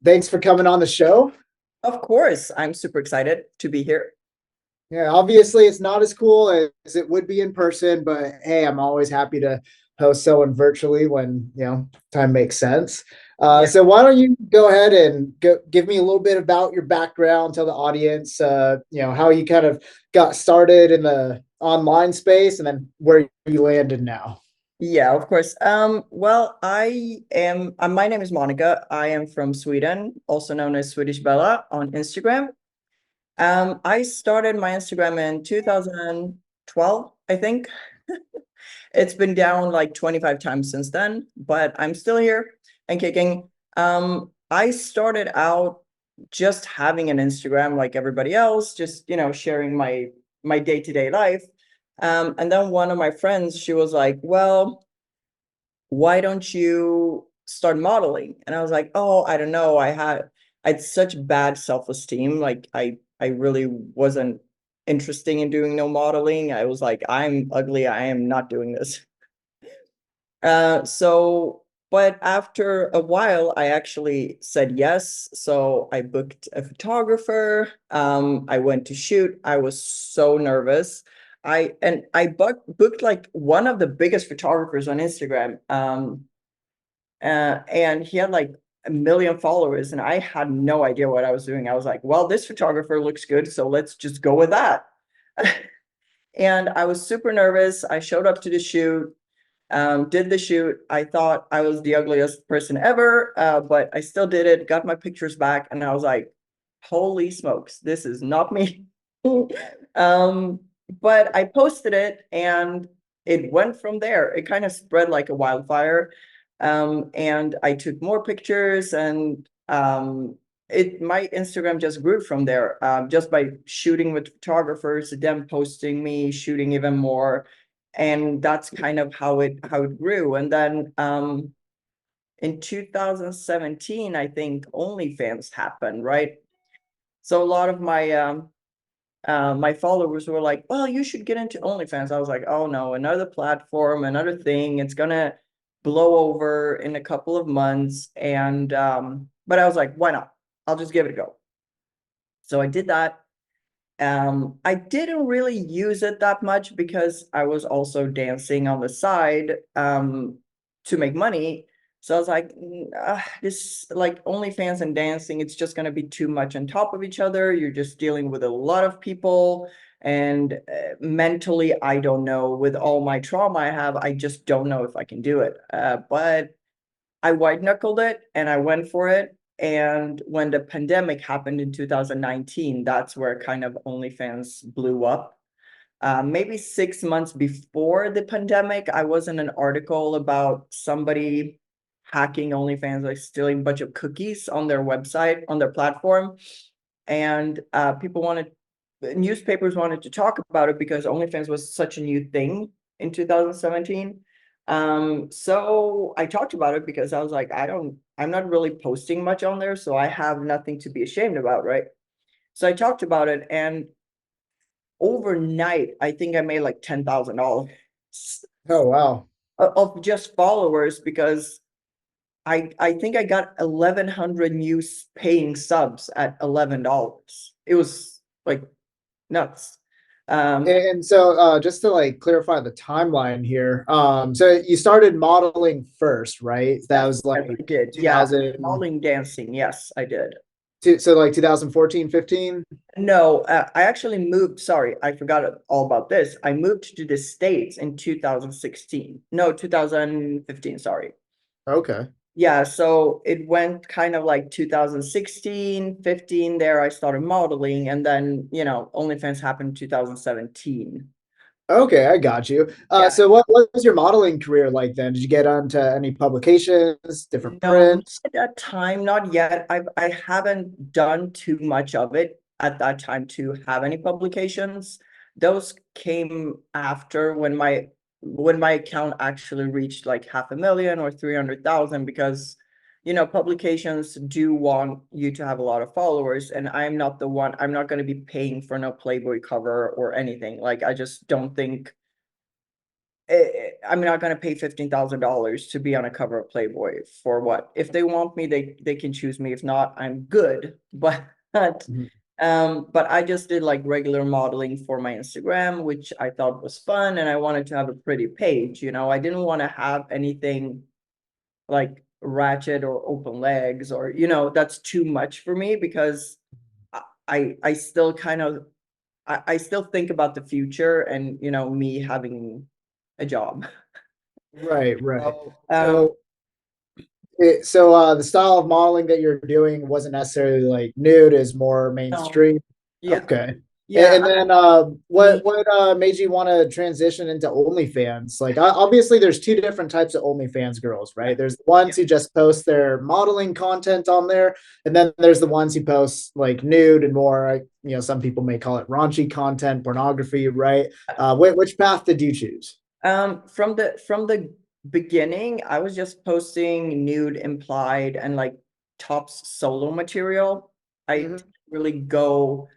Thanks for coming on the show. Of course, I'm super excited to be here. Yeah, obviously it's not as cool as it would be in person, but hey, I'm always happy to host someone virtually when, time makes sense. Yeah. So why don't you go ahead and give me a little bit about your background, tell the audience, how you kind of got started in the online space and then where you landed now. Yeah, of course. Well, my name is Monica. I am from Sweden, also known as Swedish Bella on Instagram. I started my Instagram in 2012, I think. It's been down like 25 times since then, but I'm still here and kicking. I started out just having an Instagram like everybody else, just sharing my day-to-day life. And then one of my friends, she was like, "Well, why don't you start modeling?" And I was like, "Oh, I don't know. I had such bad self-esteem. Like I really wasn't interested in doing no modeling. I was like, I'm ugly. I am not doing this." But after a while, I actually said yes. So I booked a photographer. I went to shoot. I was so nervous. I booked like one of the biggest photographers on Instagram. And he had like a million followers, and I had no idea what I was doing. I was like, well, this photographer looks good, so let's just go with that. And I was super nervous. I showed up to the shoot, did the shoot. I thought I was the ugliest person ever, but I still did it, got my pictures back, and I was like, holy smokes, this is not me. um, but I posted it and it went from there. It kind of spread like a wildfire. And I took more pictures and my Instagram just grew from there, just by shooting with photographers, them posting me, shooting even more, and that's kind of how it grew. And then in 2017, I think OnlyFans happened, right? So a lot of my followers were like, "Well, you should get into OnlyFans." I was like, "Oh no, another platform, another thing. It's gonna blow over in a couple of months." And but I was like, "Why not? I'll just give it a go." So I did that. I didn't really use it that much because I was also dancing on the side to make money. So I was like, this like OnlyFans and dancing, it's just going to be too much on top of each other. You're just dealing with a lot of people. And mentally, I don't know. With all my trauma I have, I just don't know if I can do it. But I white knuckled it and I went for it. And when the pandemic happened in 2019, that's where kind of OnlyFans blew up. Maybe 6 months before the pandemic, I was in an article about somebody hacking OnlyFans, like stealing a bunch of cookies on their website, on their platform. And newspapers wanted to talk about it because OnlyFans was such a new thing in 2017. So I talked about it because I was like, I'm not really posting much on there, so I have nothing to be ashamed about, right? So I talked about it, and overnight, I think I made like $10,000 Oh, wow. of just followers because I think I got 1,100 new paying subs at $11. It was like nuts. Um, And so just to like clarify the timeline here, so you started modeling first, right? That yes, was yes, like I did. Yeah, 2000, modeling, dancing. Yes, I did. so like 2014, 15? No, I actually moved. Sorry, I forgot all about this. I moved to the States in 2016. No, 2015. Sorry. Okay. Yeah, so it went kind of like 2016, 15 there. I started modeling, and then, OnlyFans happened in 2017. Okay, I got you. Yeah. So what was your modeling career like then? Did you get onto any publications, different No, not prints? at that time, not yet. I haven't done too much of it at that time to have any publications. Those came after when my account actually reached like 500,000 or 300,000, because publications do want you to have a lot of followers, and I'm not the one. I'm not going to be paying for no Playboy cover or anything. Like, I just don't think I'm not gonna pay $15,000 to be on a cover of Playboy for what? If they want me, they can choose me. If not, I'm good. Mhm. But I just did like regular modeling for my Instagram, which I thought was fun, and I wanted to have a pretty page. I didn't want to have anything like ratchet or open legs, or that's too much for me, because I still kind of I still think about the future, and me having a job. Right, right. So, So the style of modeling that you're doing wasn't necessarily like nude, is more no, mainstream. yeah, Okay. yeah, And then me, what made you want to transition into OnlyFans? Like obviously there's two different types of OnlyFans girls, right? There's the yeah, ones who just post their modeling content on there, and then there's the ones who post like nude and more, some people may call it raunchy content, pornography, right? Which path did you choose? from the beginning, I was just posting nude, implied, and like tops solo material. I didn't Mhm. really go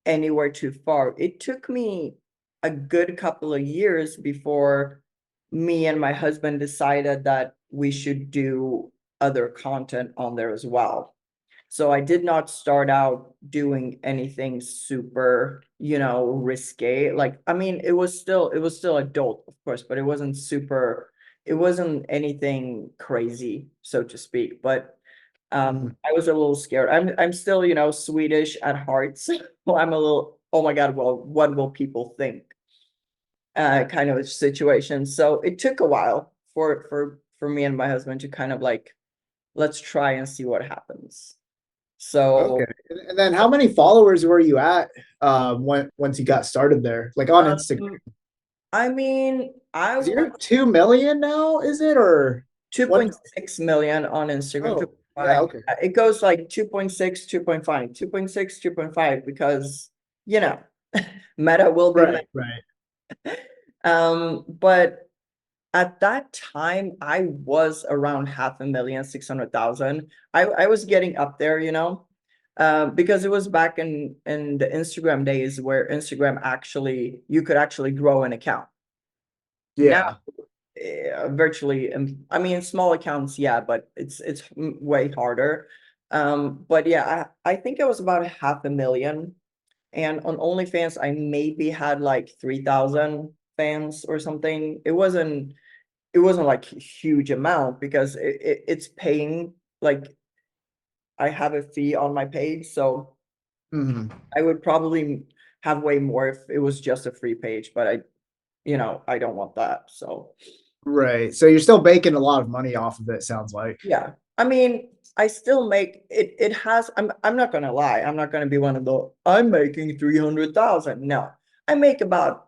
anywhere too far. It took me a good couple of years before me and my husband decided that we should do other content on there as well. So I did not start out doing anything super, risque. Like, I mean, it was still adult, of course, but it wasn't anything crazy, so to speak. But Mhm. I was a little scared. I'm still, Swedish at heart. So I'm a little, oh my God, well, what will people think? Kind of a situation. So it took a while for me and my husband to kind of like, let's try and see what happens. Okay. So And then how many followers were you at once you got started there? Like on Instagram? um, I mean, I Is was your 2 million now, is it? Or what? 2.6 million on Instagram, Oh, yeah, 2.5. okay. It goes like 2.6, 2.5, 2.6, 2.5, because, you know, Meta will be Meta. Right, right. But at that time, I was around 500,000, 600,000. I was getting up there, because it was back in the Instagram days where Instagram actually, you could actually grow an account. Now, Yeah. virtually, I mean, small accounts, yeah, but it's way harder. But yeah, I think it was about 500,000. And on OnlyFans, I maybe had like 3,000 fans or something. It wasn't like a huge amount, because it's paying, like, I have a fee on my page, so Mhm. I would probably have way more if it was just a free page, but I don't want that. So Right. So you're still making a lot of money off of it, sounds like. yeah, I mean, I still make it. It has. I'm not gonna lie. I'm not gonna be one of the. I'm making 300,000. No, I make about.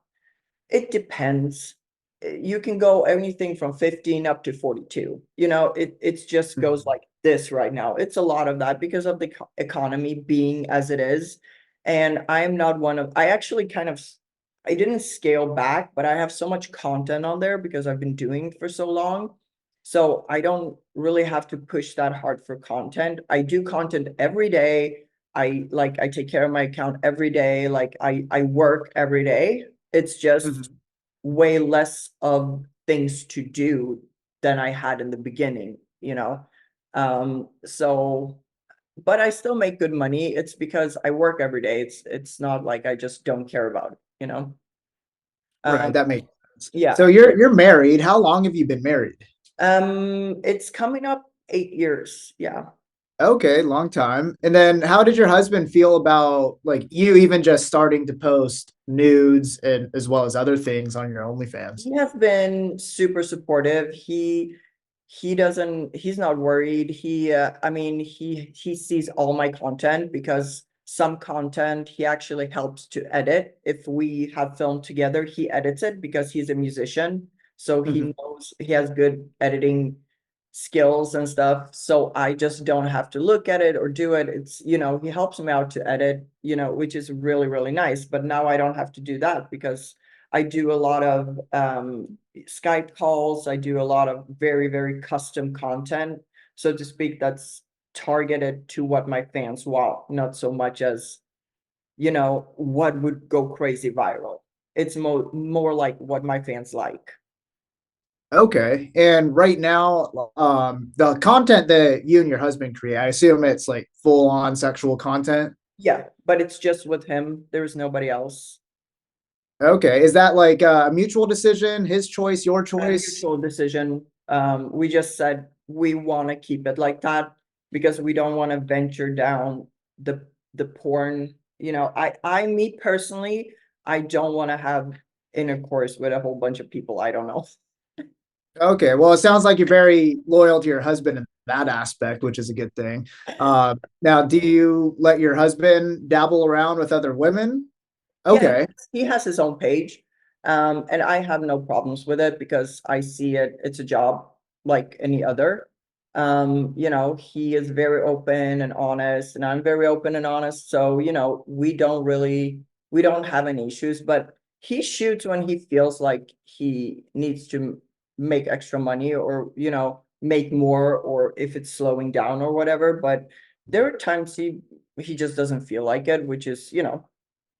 It depends. You can go anything from 15 up to 42. It just goes Mhm. like this right now. It's a lot of that because of the economy being as it is. And I'm not one of, I actually kind of, I didn't scale back, but I have so much content on there because I've been doing it for so long. So I don't really have to push that hard for content. I do content every day. I take care of my account every day. Like I work every day. It's just Mhm. way less of things to do than I had in the beginning. So, but I still make good money. It's because I work every day. It's not like I just don't care about it. Right, Um, that makes sense. yeah. So you're married. How long have you been married? It's coming up 8 years. Yeah. Okay, long time. And then how did your husband feel about like you even just starting to post nudes and as well as other things on your OnlyFans? He has been super supportive. He's not worried. I mean, he sees all my content, because some content he actually helps to edit. If we have filmed together, he edits it because he's a musician. So he Mhm. knows, he has good editing skills and stuff. So I just don't have to look at it or do it. He helps me out to edit, which is really, really nice. But now I don't have to do that, because I do a lot of Skype calls. I do a lot of very, very custom content, so to speak, that's targeted to what my fans want, not so much as, what would go crazy viral. It's more like what my fans like. Okay. And right now, the content that you and your husband create, I assume it's like full on sexual content. Yeah, but it's just with him. There's nobody else. Okay. Is that like a mutual decision, his choice, your A choice? mutual decision. We just said we want to keep it like that because we don't want to venture down the porn. Me personally, I don't want to have intercourse with a whole bunch of people I don't know. Okay. Well, it sounds like you're very loyal to your husband in that aspect, which is a good thing. Now, do you let your husband dabble around with other women? Yeah, Okay. he has his own page. And I have no problems with it because I see it's a job like any other. He is very open and honest, and I'm very open and honest. So, we don't have any issues, but he shoots when he feels like he needs to make extra money or, make more, or if it's slowing down or whatever. But there are times he just doesn't feel like it, which is, Like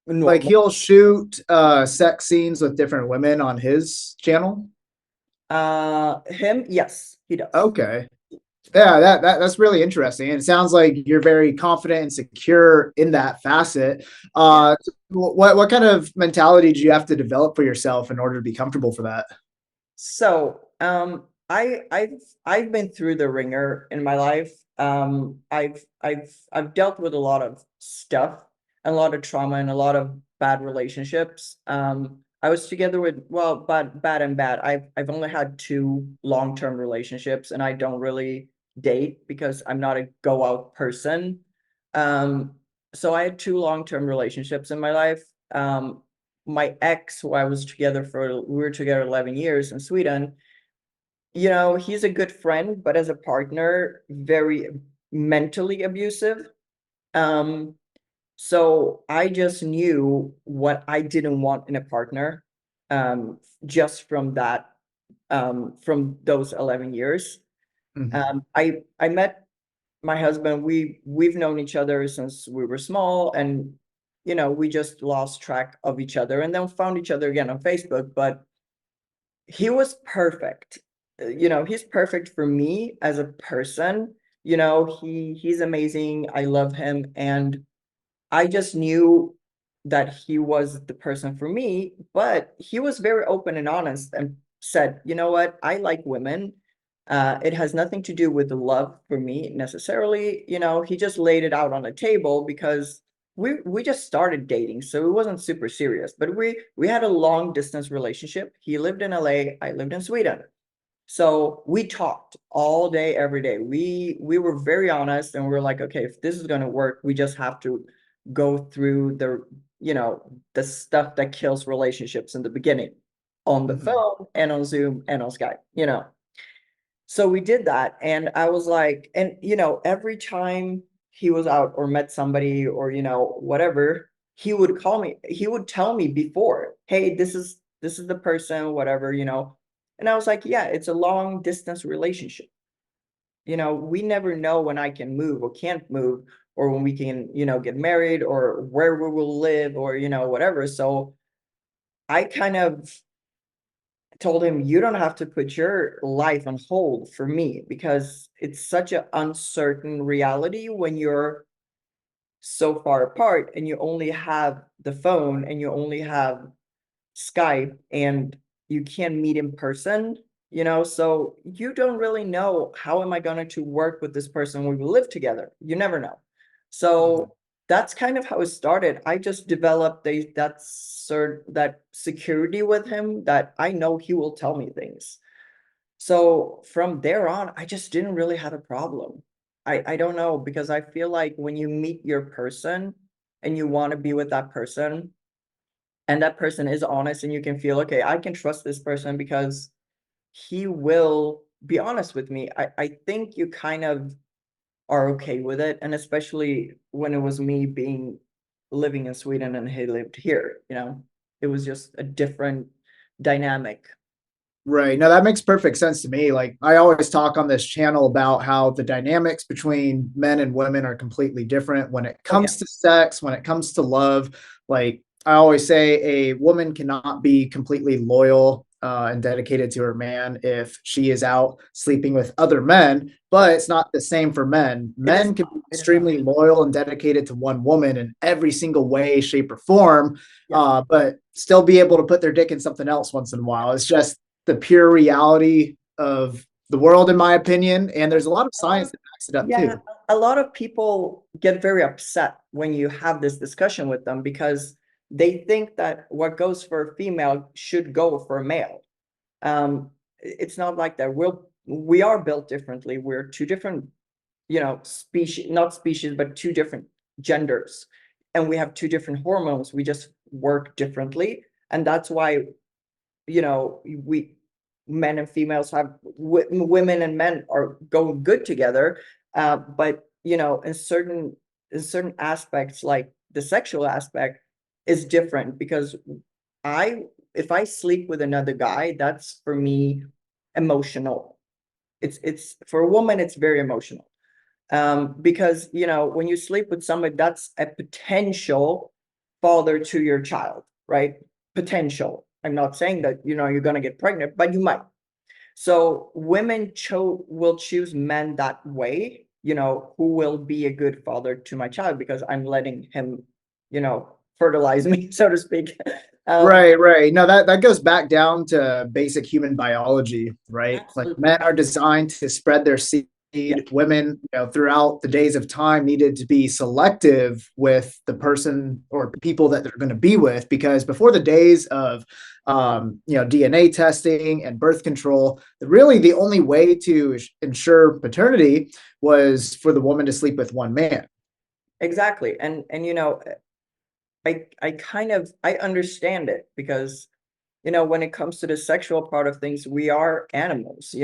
normal. he'll shoot sex scenes with different women on his channel. Him, yes, he does. Okay. Yeah, that's really interesting. And it sounds like you're very confident and secure in that facet. Yeah. What kind of mentality do you have to develop for yourself in order to be comfortable for that? So, I've been through the ringer in my life. I've dealt with a lot of stuff, a lot of trauma, and a lot of bad relationships. I was together with, well, bad and bad. I've only had two long-term relationships, and I don't really date because I'm not a go out person. Um, so I had two long-term relationships in my life. My ex, who I was together for, we were together 11 years in Sweden. He's a good friend, but as a partner, very mentally abusive. Um, so I just knew what I didn't want in a partner, just from those 11 years. Mhm. I met my husband. We've known each other since we were small, and we just lost track of each other and then found each other again on Facebook. But he was perfect. He's perfect for me as a person. He's amazing. I love him, and I just knew that he was the person for me. But he was very open and honest and said, "You know what? I like women. It has nothing to do with the love for me necessarily." He just laid it out on the table because we just started dating, so it wasn't super serious. But we had a long distance relationship. He lived in LA, I lived in Sweden. So we talked all day, every day. We were very honest, and we are like, okay, if this is going to work, we just have to go through the stuff that kills relationships in the beginning, on the Mhm. phone and on Zoom and on Skype. So we did that, and I was like, and every time he was out or met somebody or whatever, he would call me. He would tell me before, "Hey, this is the person, whatever." And I was like, "Yeah, it's a long distance relationship. We never know when I can move or can't move, or when we can, get married, or where we will live, or whatever." So I kind of told him, "You don't have to put your life on hold for me, because it's such an uncertain reality when you're so far apart and you only have the phone and you only have Skype, and you can't meet in person. So you don't really know, how am I going to work with this person when we live together? You never know." Mhm. So that's kind of how it started. I just developed that security with him, that I know he will tell me things. So from there on, I just didn't really have a problem. I don't know, because I feel like when you meet your person and you want to be with that person, and that person is honest, and you can feel, okay, I can trust this person because he will be honest with me. I think you kind of are okay with it. And especially when it was me being living in Sweden and he lived here, it was just a different dynamic. Right. No, that makes perfect sense to me. Like I always talk on this channel about how the dynamics between men and women are completely different when it Oh, yeah. comes to sex, when it comes to love. Like I always say, a woman cannot be completely loyal and dedicated to her man if she is out sleeping with other men, but it's not the same for men. It is Men can be not. It is not. extremely loyal and dedicated to one woman in every single way, shape, or form, Yeah. but still be able to put their dick in something else once in a while. It's just the pure reality of the world, in my opinion. And there's a lot of A lot of science that backs it up Yeah, too. a lot of people get very upset when you have this discussion with them because they think that what goes for a female should go for a male. It's not like that. We are built differently. We're two different, species, not species, but two different genders. And we have two different hormones. We just work differently. And that's why, we men and females have women and men are going good together. But in certain aspects, like the sexual aspect is different because I if I sleep with another guy, that's for me emotional. It's for a woman, it's very emotional. Because when you sleep with somebody, that's a potential father to your child, right? Potential. I'm not saying that you're gonna get pregnant, but you might. So women will choose men that way, who will be a good father to my child because I'm letting him, fertilize me, so to speak. Right, right. No, that goes back down to basic human biology, right? Like Absolutely. men are designed to spread their seed. Yeah, Women, throughout the days of time needed to be selective with the person or people that they're going to be with, because before the days of DNA testing and birth control, really the only way to ensure paternity was for the woman to sleep with one man. exactly. And I understand it because when it comes to the sexual part of things, we are animals,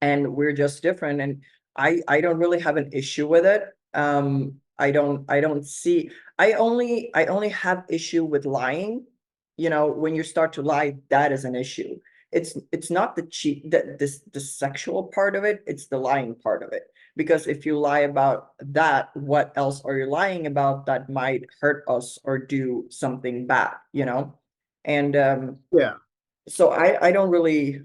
and we're just different. And I don't really have an issue with it. I don't see. I only have issue with lying. When you start to lie, that is an issue. It's not the sexual part of it, it's the lying part of it. Because if you lie about that, what else are you lying about that might hurt us or do something bad? And Yeah. so I don't really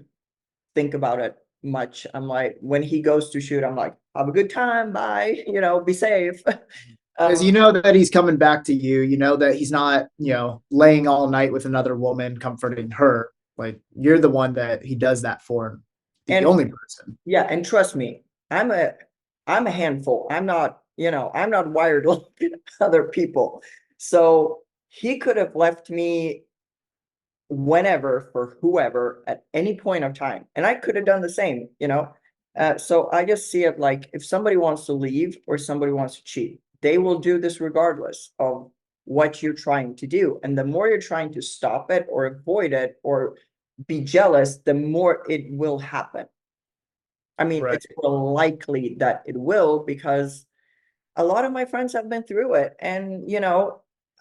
think about it much. I'm like, when he goes to shoot, I'm like, have a good time, bye, be safe. Because um, you know that he's coming back to you. You know that he's not, laying all night with another woman, comforting her. Like you're the one that he does that for, the and only person. yeah, and trust me, I'm a handful. I'm not wired like other people. So he could have left me whenever for whoever at any point of time, and I could have done the same. So I just see it like, if somebody wants to leave or somebody wants to cheat, they will do this regardless of what you're trying to do. And the more you're trying to stop it or avoid it or be jealous, the more it will happen. I mean, Right. it's more likely that it will because a lot of my friends have been through it. And,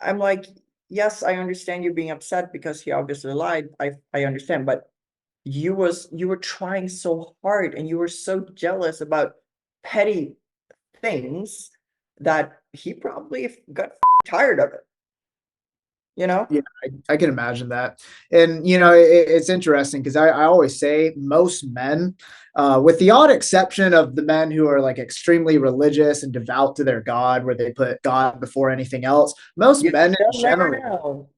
I'm like, yes, I understand you being upset because he obviously lied. I understand, but you were trying so hard and you were so jealous about petty things that he probably got tired of it. Yeah, I can imagine that. And, it's interesting because I always say most men, with the odd exception of the men who are like extremely religious and devout to their God, where they put God before anything else, most You men in still never general. know.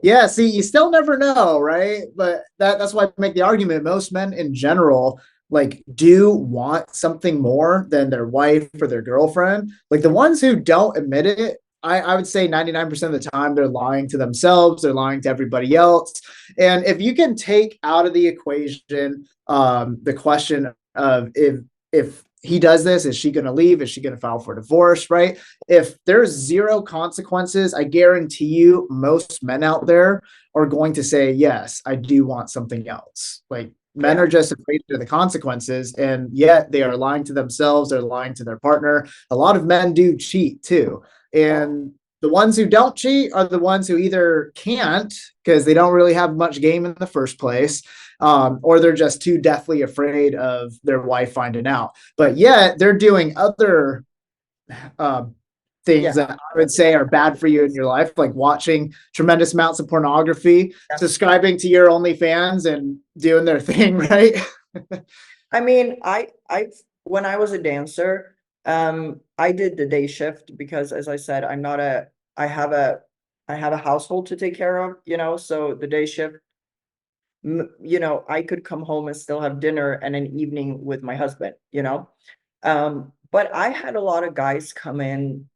Yeah, see, you still never know, right? But that's why I make the argument. Most men in general, like, do want something more than their wife or their girlfriend. Like the ones who don't admit it, I would say 99% of the time they're lying to themselves, they're lying to everybody else. And if you can take out of the equation the question of if he does this, is she going to leave? Is she going to file for divorce? Right? If there's zero consequences, I guarantee you most men out there are going to say, yes, I do want something else. Like men Yeah. are just afraid of the consequences, and yet they are lying to themselves, they're lying to their partner. A lot of men do cheat too. Oh, And the ones who don't cheat are the ones who either can't because they don't really have much game in the first place, or they're just too deathly afraid of their wife finding out. But yet they're doing other uh, things Yeah. that I would say are bad for you in your life, like watching tremendous amounts of pornography, Yeah. subscribing to your OnlyFans and doing their thing, right? I mean, when I was a dancer, I did the day shift because, as I said, I have a, I have a household to take care of, so the day shift, I could come home and still have dinner and an evening with my husband. But I had a lot of guys come in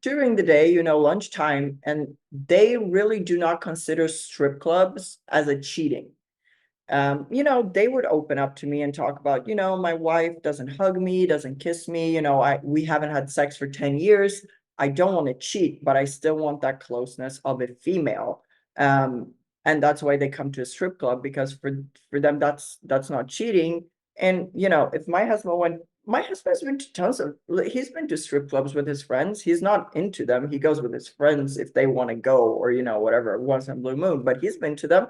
during the day, lunchtime, and they really do not consider strip clubs as a cheating. They would open up to me and talk about, my wife doesn't hug me, doesn't kiss me, we haven't had sex for 10 years. I don't want to cheat, but I still want that closeness of a female. And that's why they come to a strip club, because for them that's not cheating. And if my husband's been to he's been to strip clubs with his friends. He's not into them. He goes with his friends if they want to go, or whatever, once in a blue moon, but he's been to them.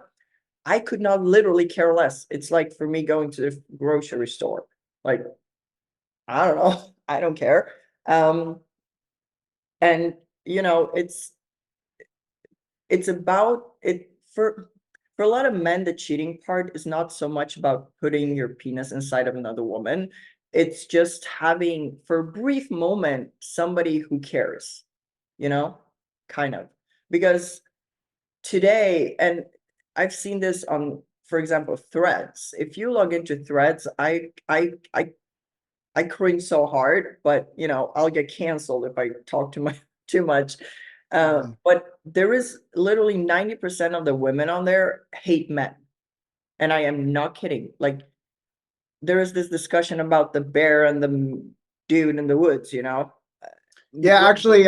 I could not literally care less. It's like for me going to the grocery store. Like, I don't know. I don't care. And it's about it for a lot of men, the cheating part is not so much about putting your penis inside of another woman. It's just having, for a brief moment, somebody who cares, you know, kind of. Because today, and I've seen this on, for example, Threads. If you log into Threads, I cringe so hard, but I'll get canceled if I talk too much. But there is literally 90% of the women on there hate men. And I am not kidding. Like, there is this discussion about the bear and the dude in the woods. Yeah, Like, actually,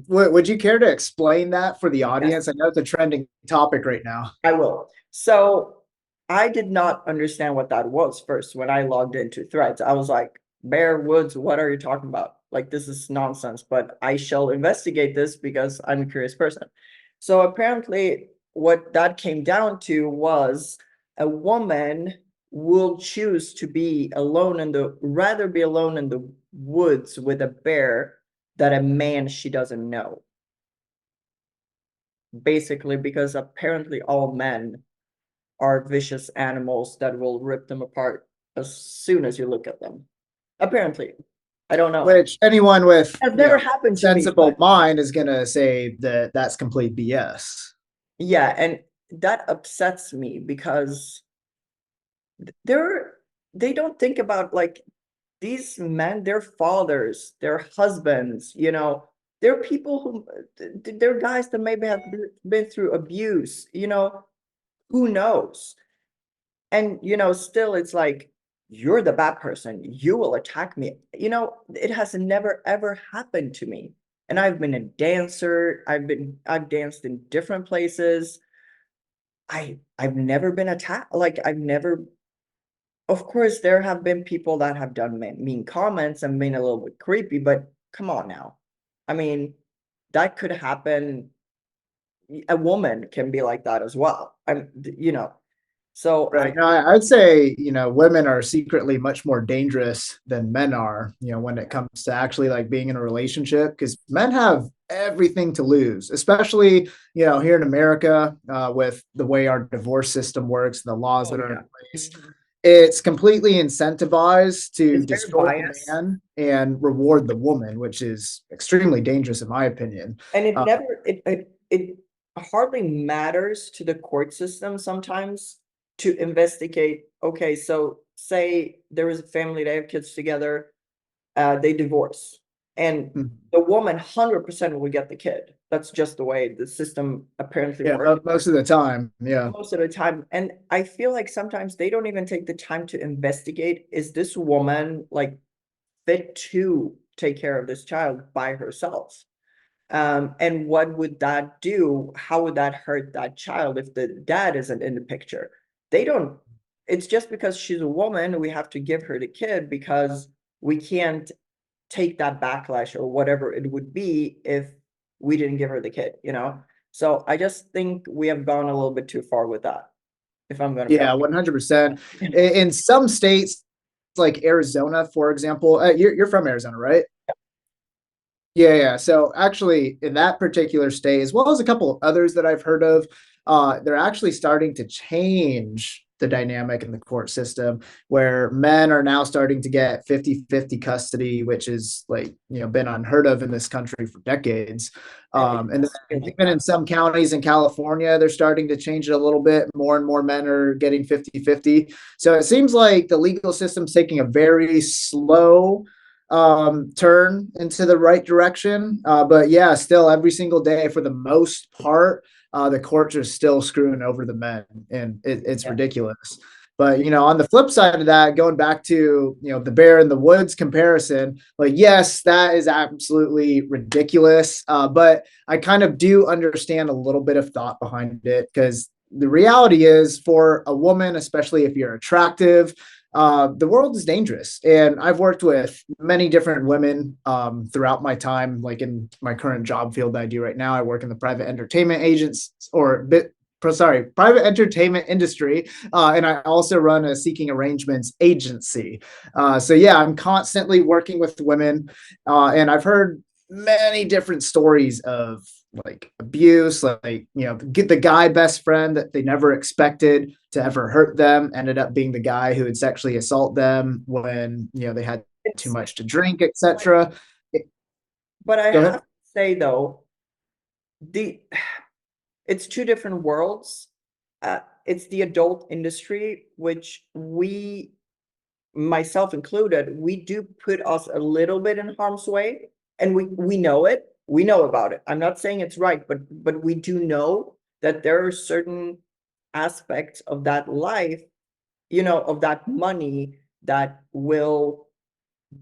would you care to explain that for the audience? I know it's a trending topic right now. I will. So I did not understand what that was first when I logged into Threads. I was like, Bear Woods, what are you talking about? Like, this is nonsense, but I shall investigate this because I'm a curious person. So apparently, what that came down to was a woman will choose to be alone rather be alone in the woods with a bear than a man she doesn't know. Basically, because apparently all men are vicious animals that will rip them apart as soon as you look at them. Apparently. I don't know. Which anyone with, Has never happened to me, sensible but mind is gonna say that that's complete BS. yeah, and that upsets me because they're they don't think about, like, these men, their fathers, their husbands, they're people they're guys that maybe have been through abuse, who knows? And still it's like, you're the bad person, you will attack me. It has never ever happened to me. And I've been a dancer, I've danced in different places. I've never been attacked. Like, I've never, of course there have been people that have done mean comments and been a little bit creepy, but come on now. I mean, that could happen. A woman can be like that as well. So Right. No, I'd say, women are secretly much more dangerous than men are, when it comes to actually like being in a relationship, because men have everything to lose, especially, here in America, with the way our divorce system works, the laws Oh that are in yeah. place. It's completely incentivized to It's very destroy the biased. man and reward the woman, which is extremely dangerous in my opinion. And it Uh, never it hardly matters to the court system sometimes to investigate. Okay, so say there is a family, they have kids together, they divorce, and the woman 100% will get the kid. That's just the way the system apparently yeah, works most of the time. Yeah. most of the time. And I feel like sometimes they don't even take the time to investigate, is this woman like fit to take care of this child by herself? And what would that do? How would that hurt that child if the dad isn't in the picture? They don't, it's just because she's a woman, we have to give her the kid because we can't take that backlash or whatever it would be if we didn't give her the kid? So I just think we have gone a little bit too far with that, if I'm going to be Yeah, honest. 100%. In some states, like Arizona, for example, you're from Arizona, right? Yeah. So actually, in that particular state, as well as a couple of others that I've heard of, they're actually starting to change the dynamic in the court system where men are now starting to get 50-50 custody, which is like, been unheard of in this country for decades. And it And has to be then like even that. in some counties in California, they're starting to change it a little bit. More and more men are getting 50-50. So it seems like the legal system's taking a very slow turn into the right direction. But yeah, still every single day for the most part, the courts are still screwing over the men, and it's Yeah. ridiculous. But on the flip side of that, going back to the bear in the woods comparison, like yes, that is absolutely ridiculous. But I kind of do understand a little bit of thought behind it because the reality is for a woman, especially if you're attractive, the world is dangerous. And I've worked with many different women throughout my time, like in my current job field that I do right now. I work in the private entertainment agents or private entertainment industry. And I also run a seeking arrangements agency. So yeah, I'm constantly working with women. And I've heard many different stories of like abuse, like get the guy best friend that they never expected to ever hurt them ended up being the guy who would sexually assault them when they had too It's much to drink, but etc. but I Go have ahead. to say though, the it's two different worlds. It's the adult industry, which we, myself included, we do put us a little bit in harm's way, and we know it. We know about it. I'm not saying it's right, but we do know that there are certain aspects of that life, of that money that will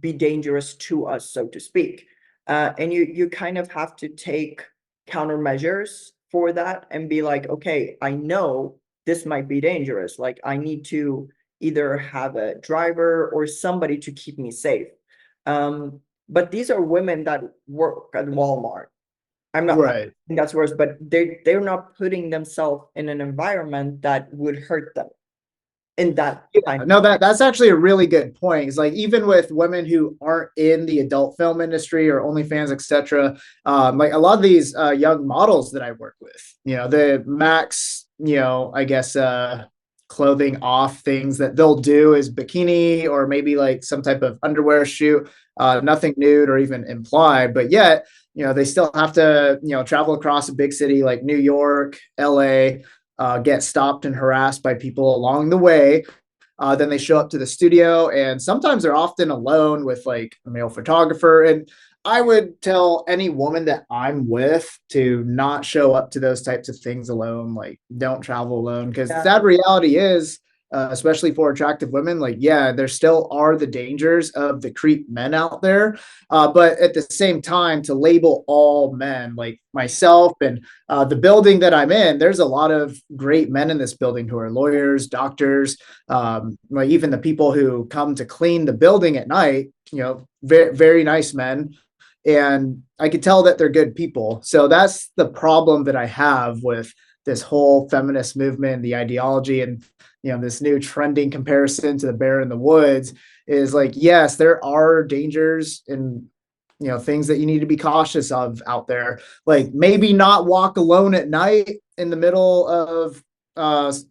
be dangerous to us, so to speak. And you kind of have to take countermeasures for that and be like, okay, I know this might be dangerous. Like I need to either have a driver or somebody to keep me safe. But these are women that work at Walmart. I Right. think that's worse, but they're not putting themselves in an environment that would hurt them in that Yeah, time. no, that's actually a really good point. It's like even with women who aren't in the adult film industry or OnlyFans, etc. Like a lot of these young models that I work with, the max, I guess clothing off things that they'll do is bikini or maybe like some type of underwear shoot, nothing nude or even implied, but yet they still have to travel across a big city like New York, LA, get stopped and harassed by people along the way. Then they show up to the studio, and sometimes they're often alone with like a male photographer. And I would tell any woman that I'm with to not show up to those types of things alone. Like, don't travel alone because the Yeah. sad reality is, especially for attractive women, like, yeah, there still are the dangers of the creep men out there. But at the same time, to label all men, like myself and the building that I'm in, there's a lot of great men in this building who are lawyers, doctors, like even the people who come to clean the building at night, very, very nice men. And I could tell that they're good people. So that's the problem that I have with this whole feminist movement, the ideology, and this new trending comparison to the bear in the woods is like, yes, there are dangers and things that you need to be cautious of out there. Like maybe not walk alone at night in the middle of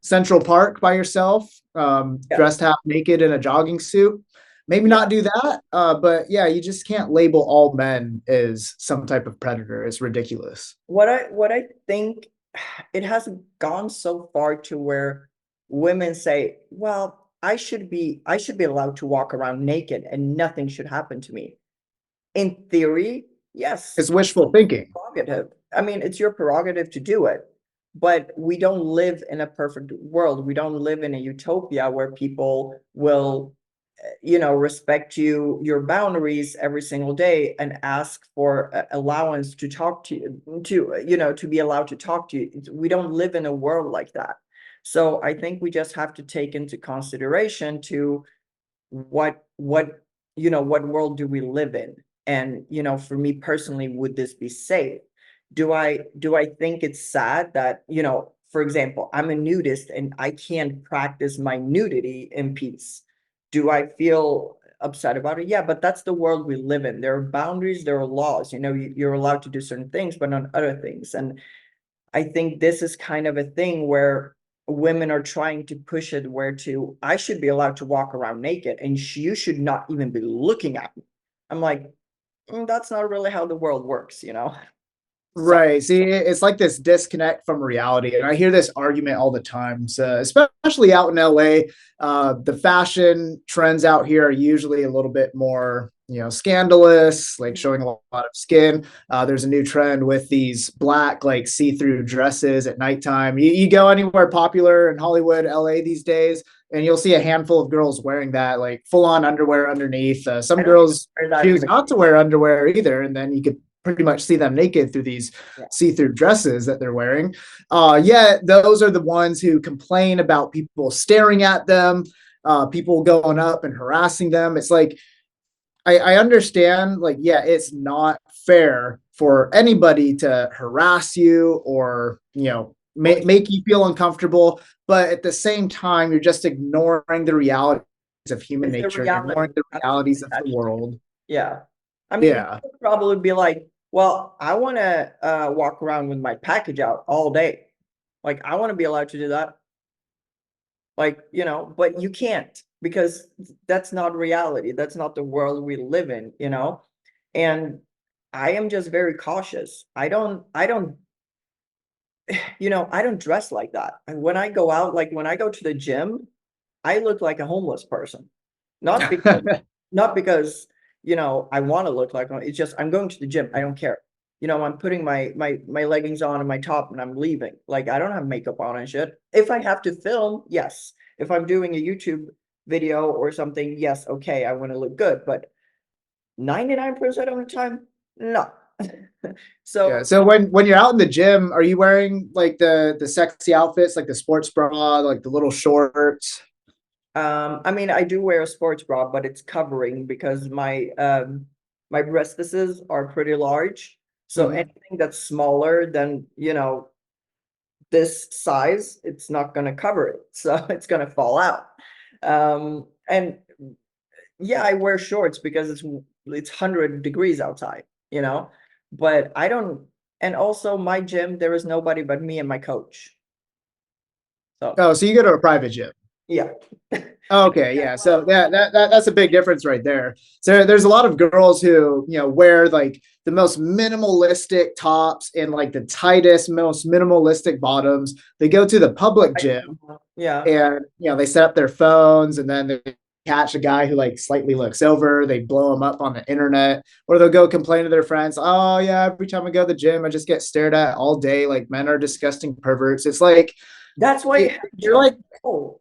Central Park by yourself, Yeah. dressed half naked in a jogging suit. Maybe Yeah. not do that. But yeah, you just can't label all men as some type of predator. It's ridiculous. What I think, it hasn't gone so far to where women say, well, I should be allowed to walk around naked and nothing should happen to me. In theory, yes, It's wishful thinking. prerogative. I mean, it's your prerogative to do it. But we don't live in a perfect world. We don't live in a utopia where people will, respect your boundaries every single day and ask for allowance to talk to you, to be allowed to talk to you. We don't live in a world like that. So I think we just have to take into consideration to what world do we live in? And, for me personally, would this be safe? Do I think it's sad that, for example, I'm a nudist and I can't practice my nudity in peace? Do I feel upset about it. Yeah, but that's the world we live in. There are boundaries, there are laws, you're allowed to do certain things, but not other things. And I think this is kind of a thing where women are trying to push it where to, I should be allowed to walk around naked and you should not even be looking at me. I'm like, that's not really how the world works. So Right. See, it's like this disconnect from reality. And I hear this argument all the time. So, especially out in LA, the fashion trends out here are usually a little bit more, scandalous, like showing a lot of skin. There's a new trend with these black, like see-through dresses at nighttime. You go anywhere popular in Hollywood, LA these days, and you'll see a handful of girls wearing that, like full-on underwear underneath. I Some don't even girls wear that in choose the, not to wear underwear either, and then you could pretty much see them naked through these yeah. see-through dresses that they're wearing. Yet those are the ones who complain about people staring at them, people going up and harassing them. It's like I understand, like, yeah, it's not fair for anybody to harass you or Well, make you feel uncomfortable, but at the same time, you're just ignoring the realities of human it's the nature, you're reality ignoring the that's realities of the attached to it. world. Yeah. I mean, you Yeah. would probably be like, well, I want to walk around with my package out all day. Like, I want to be allowed to do that. Like, but you can't because that's not reality. That's not the world we live in. And I am just very cautious. I don't dress like that. And when I go out, like when I go to the gym, I look like a homeless person. Not because, not because, I want to look like one. It's just I'm going to the gym. I don't care. I'm putting my leggings on and my top and I'm leaving. Like I don't have makeup on and shit. If I have to film, yes. If I'm doing a YouTube video or something, yes, okay, I want to look good. But 99% of the time, no. Yeah. So So when you're out in the gym, are you wearing like the sexy outfits, like the sports bra, like the little shorts? I mean, I do wear a sports bra, but it's covering because my breastises are pretty large. So Mhm. anything that's smaller than, this size, it's not gonna cover it. So it's gonna fall out. And yeah, I wear shorts because it's 100 degrees outside. But I don't, and also my gym, there is nobody but me and my coach. So Oh, so you go to a private gym. yeah. Okay, yeah. So that's a big difference right there. So there's a lot of girls who, wear like the most minimalistic tops and like the tightest, most minimalistic bottoms. They go to the public gym Yeah. and they set up their phones and then they catch a guy who like slightly looks over, they blow him up on the internet, or they'll go complain to their friends, oh yeah, every time I go to the gym, I just get stared at all day. Like men are disgusting perverts. It's like That's why you're like,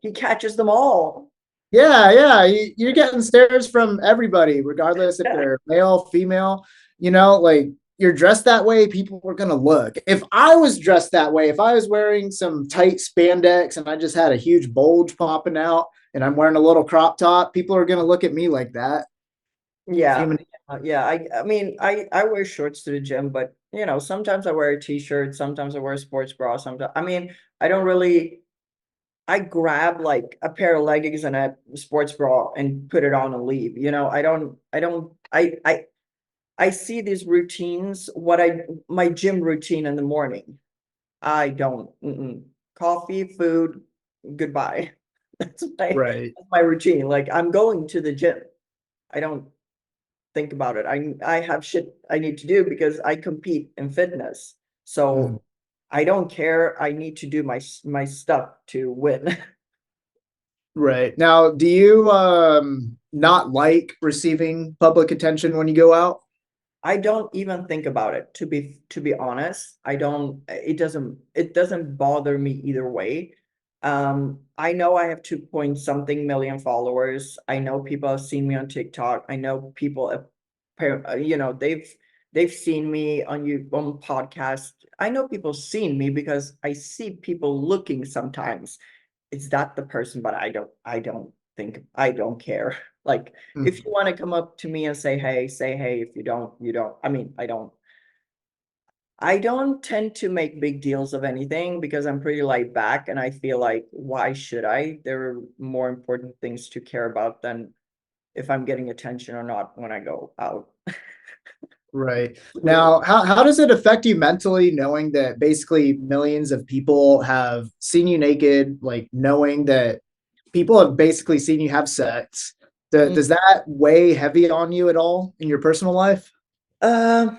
he catches them all. yeah, you're getting stares from everybody, regardless if they're male, female, like you're dressed that way, people are going to look. If I was dressed that way, if I was wearing some tight spandex and I just had a huge bulge popping out and I'm wearing a little crop top, people are going to look at me like that. It's Yeah. human. Yeah. I mean, I wear shorts to the gym, but sometimes I wear a t-shirt, sometimes I wear a sports bra, sometimes I mean, I don't really I grab like a pair of leggings and a sports bra and put it on and leave. I see these routines, my gym routine in the morning. I don't. Coffee, food, goodbye. Right. That's my routine. Like I'm going to the gym. I don't think about it. I have shit I need to do because I compete in fitness. Mhm. So I don't care. I need to do my stuff to win. Right. Now, do you not like receiving public attention when you go out? I don't even think about it to be honest. I don't it doesn't bother me either way. I know I have 2 point something million followers. I know people have seen me on TikTok. I know people they've seen me on podcast. I know people seen me because I see people looking sometimes. Is that the person? But I don't think I don't care. Like if you Mhm. want to come up to me and say hey, say hey. If you don't, you don't. I mean, I don't tend to make big deals of anything because I'm pretty laid back and I feel like why should I? There are more important things to care about than if I'm getting attention or not when I go out. Right. Now, how does it affect you mentally knowing that basically millions of people have seen you naked, like knowing that people have basically seen you have sex? Does that weigh heavy on you at all in your personal life? Um,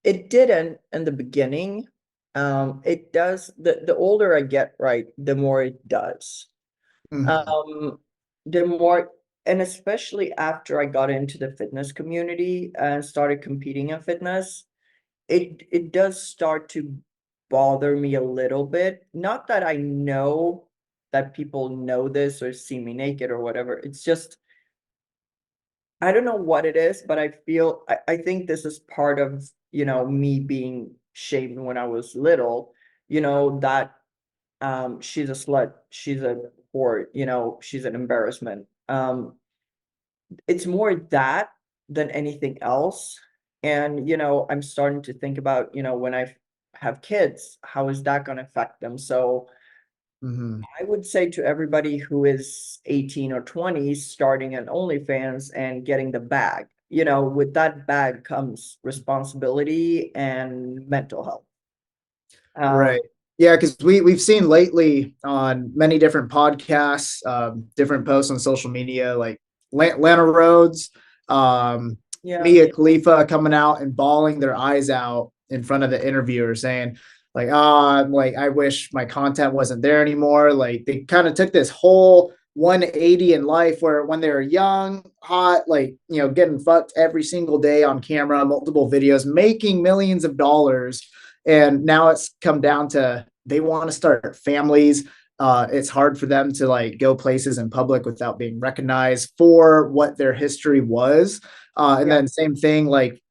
it didn't in the beginning. It does. The older I get, right, the more it does. Mhm. Um, the more, and especially after I got into the fitness community and started competing in fitness, it does start to bother me a little bit. Not that I know that people know this or see me naked or whatever. It's just I don't know what it is, but I think this is part of, me being shamed when I was little, that she's a slut, she's a whore, she's an embarrassment. It's more that than anything else. And, I'm starting to think about, when I have kids, how is that going to affect them? So Mhm. I would say to everybody who is 18 or 20 starting an OnlyFans and getting the bag, with that bag comes responsibility and mental health. Right. Um, Yeah, because we've seen lately on many different podcasts, different posts on social media, like Lana Rhodes, um, yeah, Mia Khalifa coming out and bawling their eyes out in front of the interviewer, saying like, "Ah, like I wish my content wasn't there anymore." Like they kind of took this whole 180 in life where when they were young, hot, like getting fucked every single day on camera, multiple videos, making millions of dollars, and now it's come down to they want to start families. It's hard for them to like go places in public without being recognized for what their history was. And yeah, then same thing, like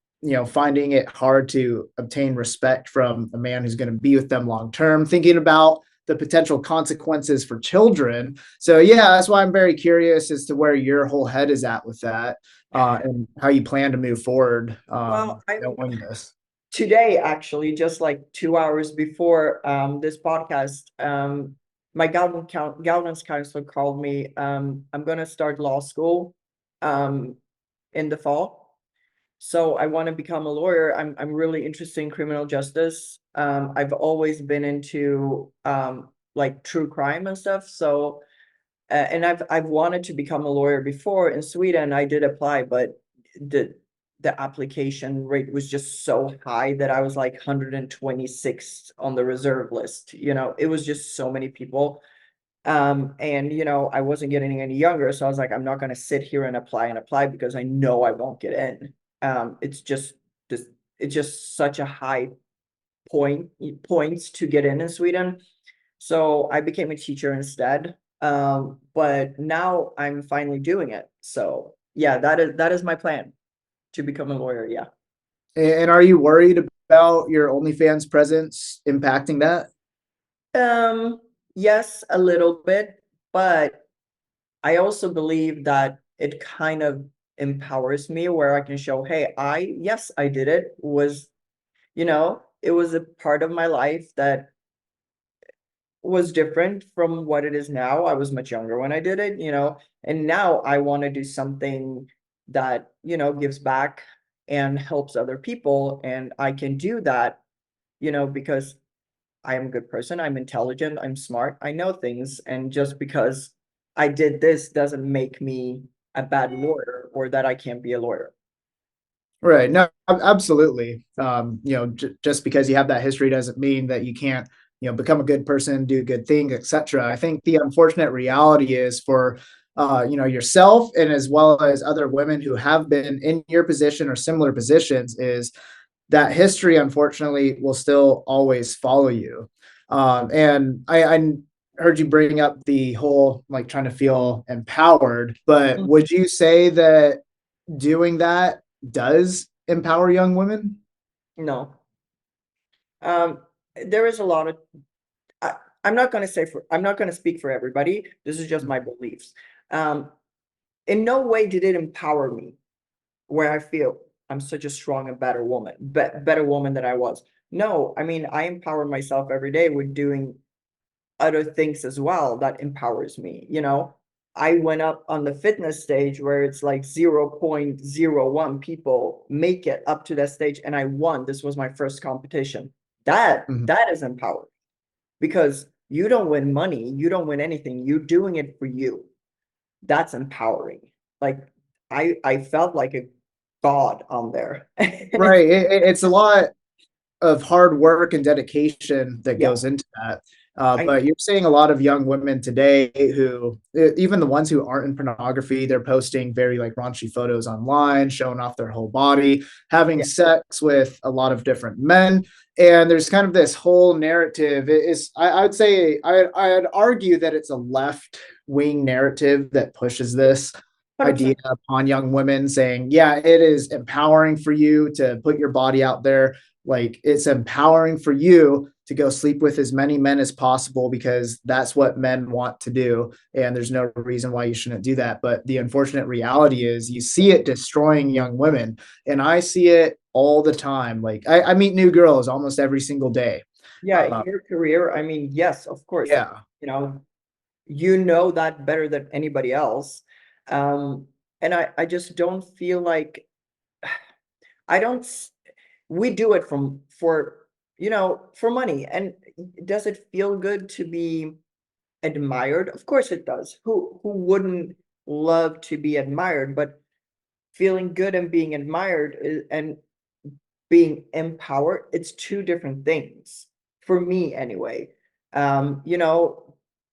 finding it hard to obtain respect from a man who's going to be with them long term, thinking about the potential consequences for children. So yeah, that's why I'm very curious as to where your whole head is at with that, and how you plan to move forward, well, I'm knowing this. today actually, just like 2 hours before this podcast, my guidance counselor called me. I'm gonna start law school um in the fall. So I want to become a lawyer. I'm really interested in criminal justice. I've always been into like true crime and stuff. So and I've wanted to become a lawyer before in Sweden. I did apply, but the the application rate was just so high that I was like 126 on the reserve list. It was just so many people. And I wasn't getting any younger, so I was like, I'm not gonna sit here and apply because I know I won't get in. It's just this, it's just such a high points to get in Sweden. So I became a teacher instead. But now I'm finally doing it. So yeah, that is my plan to become a lawyer. Yeah. And are you worried about your OnlyFans presence impacting that? Yes, a little bit, but I also believe that it kind of empowers me where I can show, hey, yes, I did it. It was a part of my life that was different from what it is now. I was much younger when I did it, and now I want to do something that, gives back and helps other people. And I can do that, because I am a good person, I'm intelligent, I'm smart, I know things. And just because I did this doesn't make me a bad lawyer or that I can't be a lawyer. Right. No, absolutely. Just because you have that history doesn't mean that you can't, become a good person, do good things, etc. I think the unfortunate reality is for, yourself and as well as other women who have been in your position or similar positions is that history, unfortunately, will still always follow you. And I heard you bring up the whole like trying to feel empowered, but Mm. would you say that doing that does empower young women? No. Um, there is a lot of I, I'm not going to speak for everybody. This is just my beliefs. Um, in no way did it empower me where I feel I'm such a strong and better woman, better woman than I was. No, I mean, I empower myself every day with doing other things as well that empowers me. I went up on the fitness stage where it's like 0.01 people make it up to that stage, and I won. This was my first competition. Mhm. That is empowering, because you don't win money, you don't win anything. You're doing it for you. That's empowering. Like I felt like a god on there. Right. It's a lot of hard work and dedication that Yeah, goes into that. I But you're seeing a lot of young women today who, even the ones who aren't in pornography, they're posting very like raunchy photos online, showing off their whole body, having yeah, sex with a lot of different men. And there's kind of this whole narrative. It is, I would say, I'd argue that it's a left wing narrative that pushes this idea 100%. upon young women, saying, yeah, it is empowering for you to put your body out there, like it's empowering for you to go sleep with as many men as possible because that's what men want to do. And there's no reason why you shouldn't do that. But the unfortunate reality is you see it destroying young women. And I see it all the time. Like I meet new girls almost every single day. Yeah, Uh, your career, I mean, yes, of course, yeah. you know, you know that better than anybody else. Um, and I just don't feel like I don't we do it from for for money. And does it feel good to be admired? Of course it does. Who wouldn't love to be admired? But feeling good and being admired and being empowered, it's two different things for me anyway.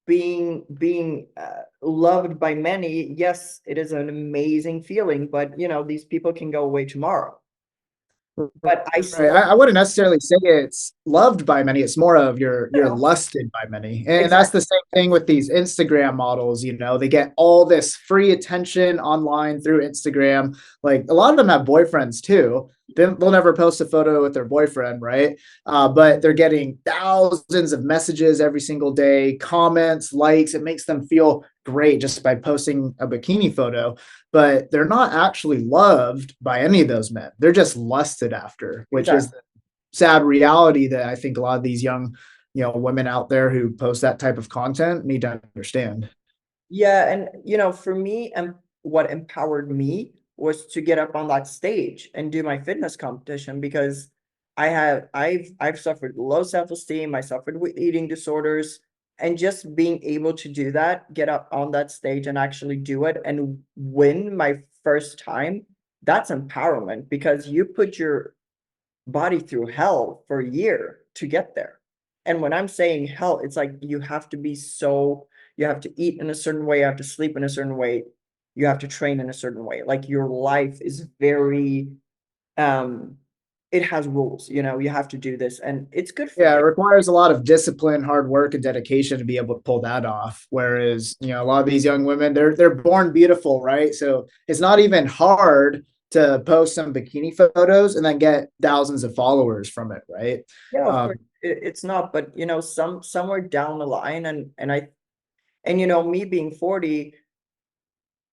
Being loved by many, yes, it is an amazing feeling, but these people can go away tomorrow. But I Right. still I wouldn't necessarily say it's loved by many. It's more of you're know lusted by many. And that's exactly. the same thing with these Instagram models, they get all this free attention online through Instagram. Like a lot of them have boyfriends too. They'll never post a photo with their boyfriend, right? But they're getting thousands of messages every single day, comments, likes. It makes them feel great just by posting a bikini photo, but they're not actually loved by any of those men. They're just lusted after, which is Exactly. the sad reality that I think a lot of these young, women out there who post that type of content need to understand. Yeah, and for me, and what empowered me was to get up on that stage and do my fitness competition, because I've suffered low self-esteem, I suffered with eating disorders, and just being able to do that, get up on that stage and actually do it and win my first time, that's empowerment, because you put your body through hell for a year to get there. And when I'm saying hell, it's like you have to eat in a certain way, you have to sleep in a certain way, you have to train in a certain way. Like your life is very um it has rules, you have to do this, and it's good for Yeah, it you. requires a lot of discipline, hard work, and dedication to be able to pull that off. Whereas, a lot of these young women, they're born beautiful, right? So it's not even hard to post some bikini photos and then get thousands of followers from it, right? Yeah, of course Um, it's not, but somewhere down the line, and me being 40,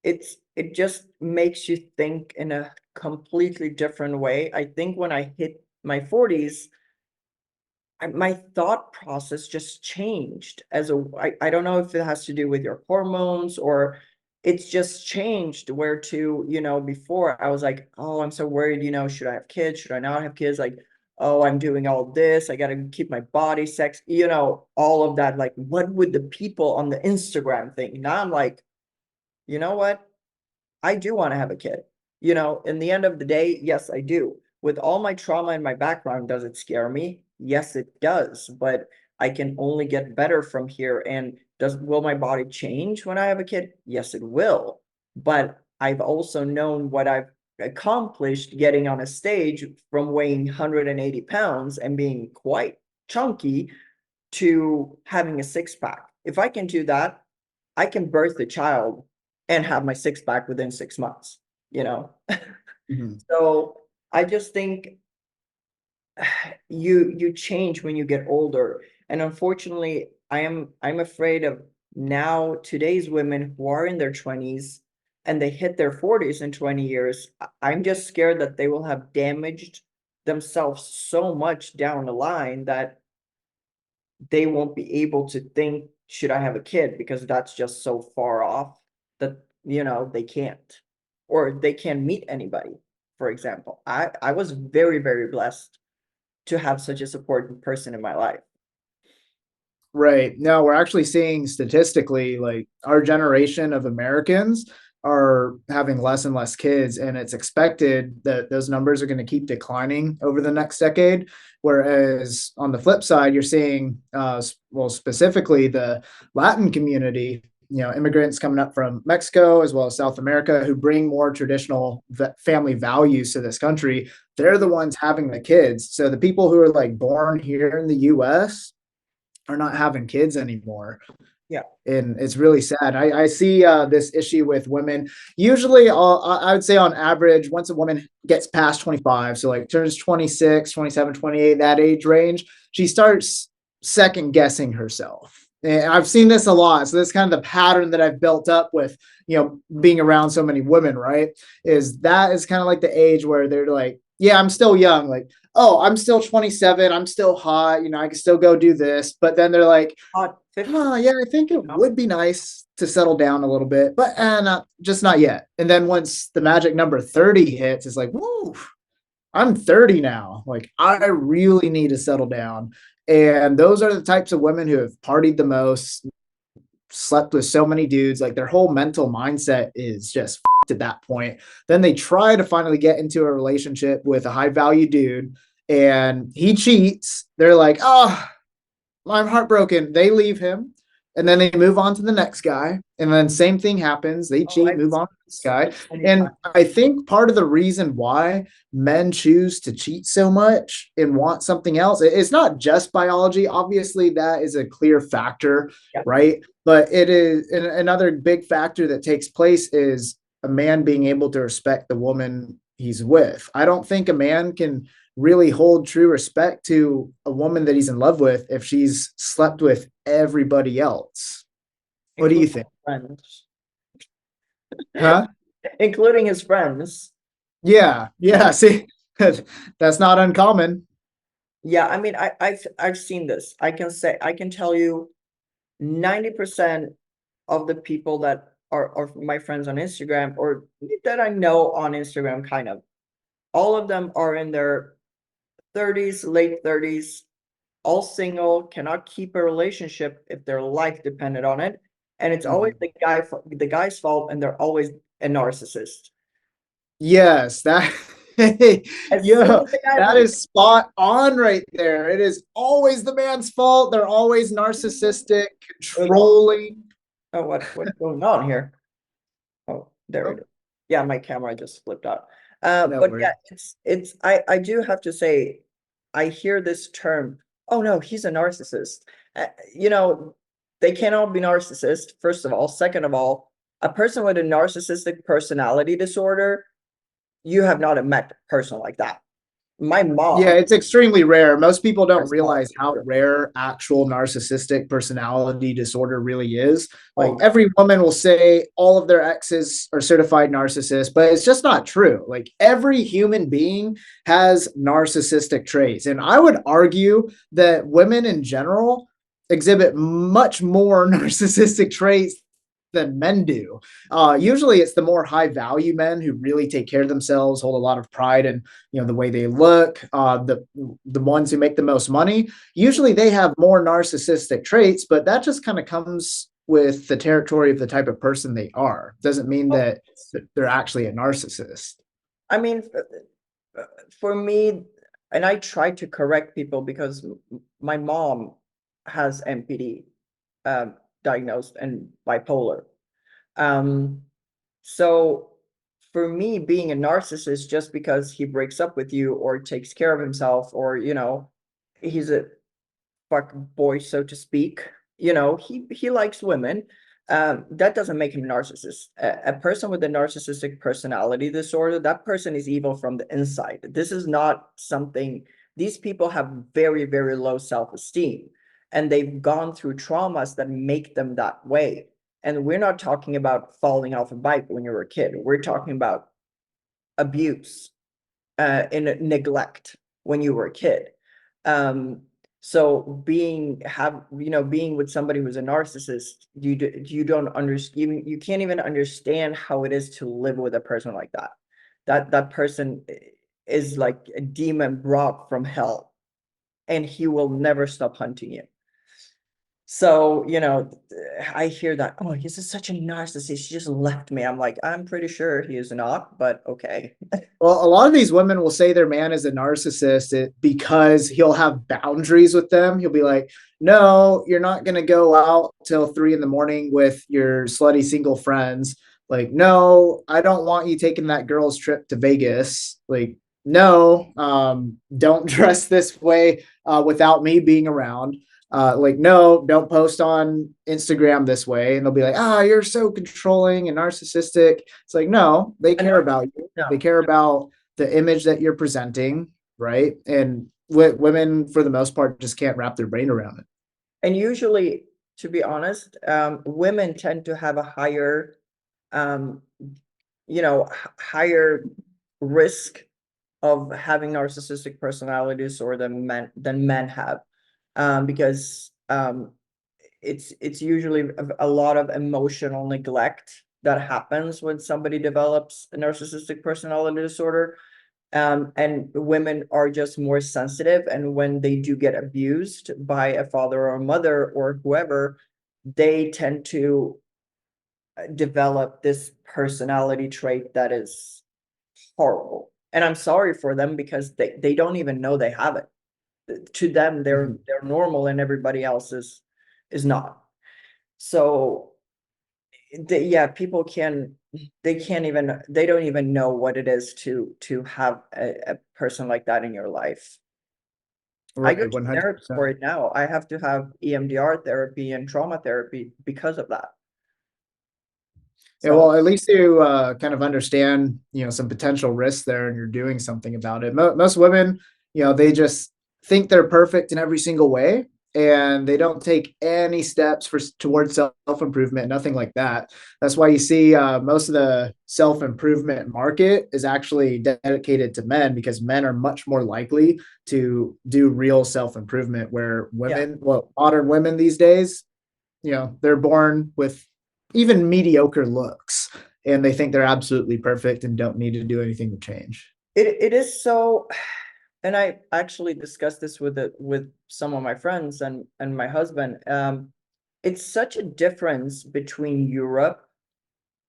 it just makes you think in a completely different way. I think when I hit my 40s, my thought process just changed. I don't know if it has to do with your hormones, or it's just changed, where before I was like, oh, I'm so worried, should I have kids? Should I not have kids? Like, oh, I'm doing all this. I got to keep my body sex, all of that. Like, what would the people on the Instagram think? Now I'm like, you know what? I do want to have a kid. In the end of the day, yes, I do. With all my trauma and my background, does it scare me? Yes, it does. But I can only get better from here. And will my body change when I have a kid? Yes, it will. But I've also known what I've accomplished getting on a stage from weighing 180 pounds and being quite chunky to having a six pack. If I can do that, I can birth a child and have my six pack within 6 months, you know? mhm. So I just think you change when you get older. And unfortunately, I'm afraid of now today's women who are in their 20s and they hit their 40s in 20 years. I'm just scared that they will have damaged themselves so much down the line that they won't be able to think, should I have a kid? Because that's just so far off. that, you know, they can't, or they can't meet anybody. For example, I was very, very blessed to have such a supportive person in my life. Right. No, we're actually seeing statistically, like our generation of Americans are having less and less kids, and it's expected that those numbers are going to keep declining over the next decade. Whereas on the flip side, you're seeing, well, specifically the Latin community, immigrants coming up from Mexico as well as South America who bring more traditional family values to this country. They're the ones having the kids. So the people who are like born here in the US are not having kids anymore. Yeah. And it's really sad. I see this issue with women. Usually, I would say on average, once a woman gets past 25, so like turns 26, 27, 28, that age range, she starts second guessing herself. And I've seen this a lot. So this is kind of the pattern that I've built up with, being around so many women, right? That is kind of like the age where they're like, yeah, I'm still young. Like, oh, I'm still 27. I'm still hot. I can still go do this. But then they're like, Hot 50, yeah, I think it would be nice to settle down a little bit, but not yet. And then once the magic number 30 hits, it's like, woo, I'm 30 now. Like, I really need to settle down. And those are the types of women who have partied the most, slept with so many dudes. Like, their whole mental mindset is just at that point. Then they try to finally get into a relationship with a high value dude, and he cheats. They're like, oh, I'm heartbroken. They leave him, and then they move on to the next guy. And then same thing happens. They cheat, move on to this guy. And I think part of the reason why men choose to cheat so much and want something else, it's not just biology. Obviously, that is a clear factor, right? But it is another big factor that takes place is a man being able to respect the woman he's with. I don't think a man can really hold true respect to a woman that he's in love with if she's slept with everybody else. What do you think? Friends. Huh? Including his friends. Yeah. See, that's not uncommon. Yeah, I mean, I've seen this. I can tell you 90% of the people that are my friends on Instagram, or that I know on Instagram, kind of, all of them are in their 30s, late 30s, all single, cannot keep a relationship if their life depended on it. And it's always the guy's fault, and they're always a narcissist. Yes, that Yeah, that is spot on right there. It is always the man's fault. They're always narcissistic, controlling. Oh, what's going on here? Oh, there it is. Yeah, my camera just flipped out. But yeah, I do have to say, I hear this term, oh no, he's a narcissist. They can't all be narcissists, first of all. Second of all, a person with a narcissistic personality disorder, you have not met a person like that. My mom. Yeah, it's extremely rare. Most people don't realize how rare actual narcissistic personality disorder really is. Like, every woman will say all of their exes are certified narcissists, but it's just not true. Like, every human being has narcissistic traits. And I would argue that women in general exhibit much more narcissistic traits than men do. Usually it's the more high value men who really take care of themselves, hold a lot of pride in, the way they look, the ones who make the most money. Usually they have more narcissistic traits, but that just kind of comes with the territory of the type of person they are. Doesn't mean that they're actually a narcissist. I mean, for me, and I try to correct people because my mom has MPD, diagnosed, and bipolar. So for me, being a narcissist just because he breaks up with you or takes care of himself, or he's a fuck boy, so to speak, he likes women, that doesn't make him a narcissist. A person with a narcissistic personality disorder, that person is evil from the inside. This is not something, these people have very, very low self-esteem, and they've gone through traumas that make them that way. And we're not talking about falling off a bike when you were a kid. We're talking about abuse, and neglect when you were a kid. So being with somebody who's a narcissist, you don't understand, you can't even understand how it is to live with a person like that. That person is like a demon brought from hell, and he will never stop hunting you. So, I hear that, oh, he's just such a narcissist. He just left me. I'm like, I'm pretty sure he is not, but okay. Well, a lot of these women will say their man is a narcissist because he'll have boundaries with them. He'll be like, no, you're not going to go out till 3 in the morning with your slutty single friends. Like, no, I don't want you taking that girl's trip to Vegas. Like, no, don't dress this way without me being around. Like, no, don't post on Instagram this way. And they'll be like, you're so controlling and narcissistic. It's like, no, they And care about you. They no. care about the image that you're presenting, right? And women, for the most part, just can't wrap their brain around it. And usually, to be honest, women tend to have a higher, um, higher risk of having narcissistic personalities or than men have, because it's usually a lot of emotional neglect that happens when somebody develops a narcissistic personality disorder. And women are just more sensitive, and when they do get abused by a father or a mother or whoever, they tend to develop this personality trait that is horrible. And I'm sorry for them, because they don't even know they have it. To them, they're Mhm. they're normal, and everybody else is not. So yeah, people they don't even know what it is to have a person like that in your life. I go Right, to therapy for 100%. it now. I have to have EMDR therapy and trauma therapy because of that. Yeah, well, So at least you kind of understand, some potential risks there, and you're doing something about it. Most women, they just think they're perfect in every single way, and they don't take any steps towards self improvement, nothing like that. That's why you see most of the self improvement market is actually dedicated to men, because men are much more likely to do real self improvement. Where yeah, women, well, modern women these days, they're born with even mediocre looks, and they think they're absolutely perfect and don't need to do anything to change. it is so. And I actually discussed this with some of my friends and my husband. It's such a difference between Europe,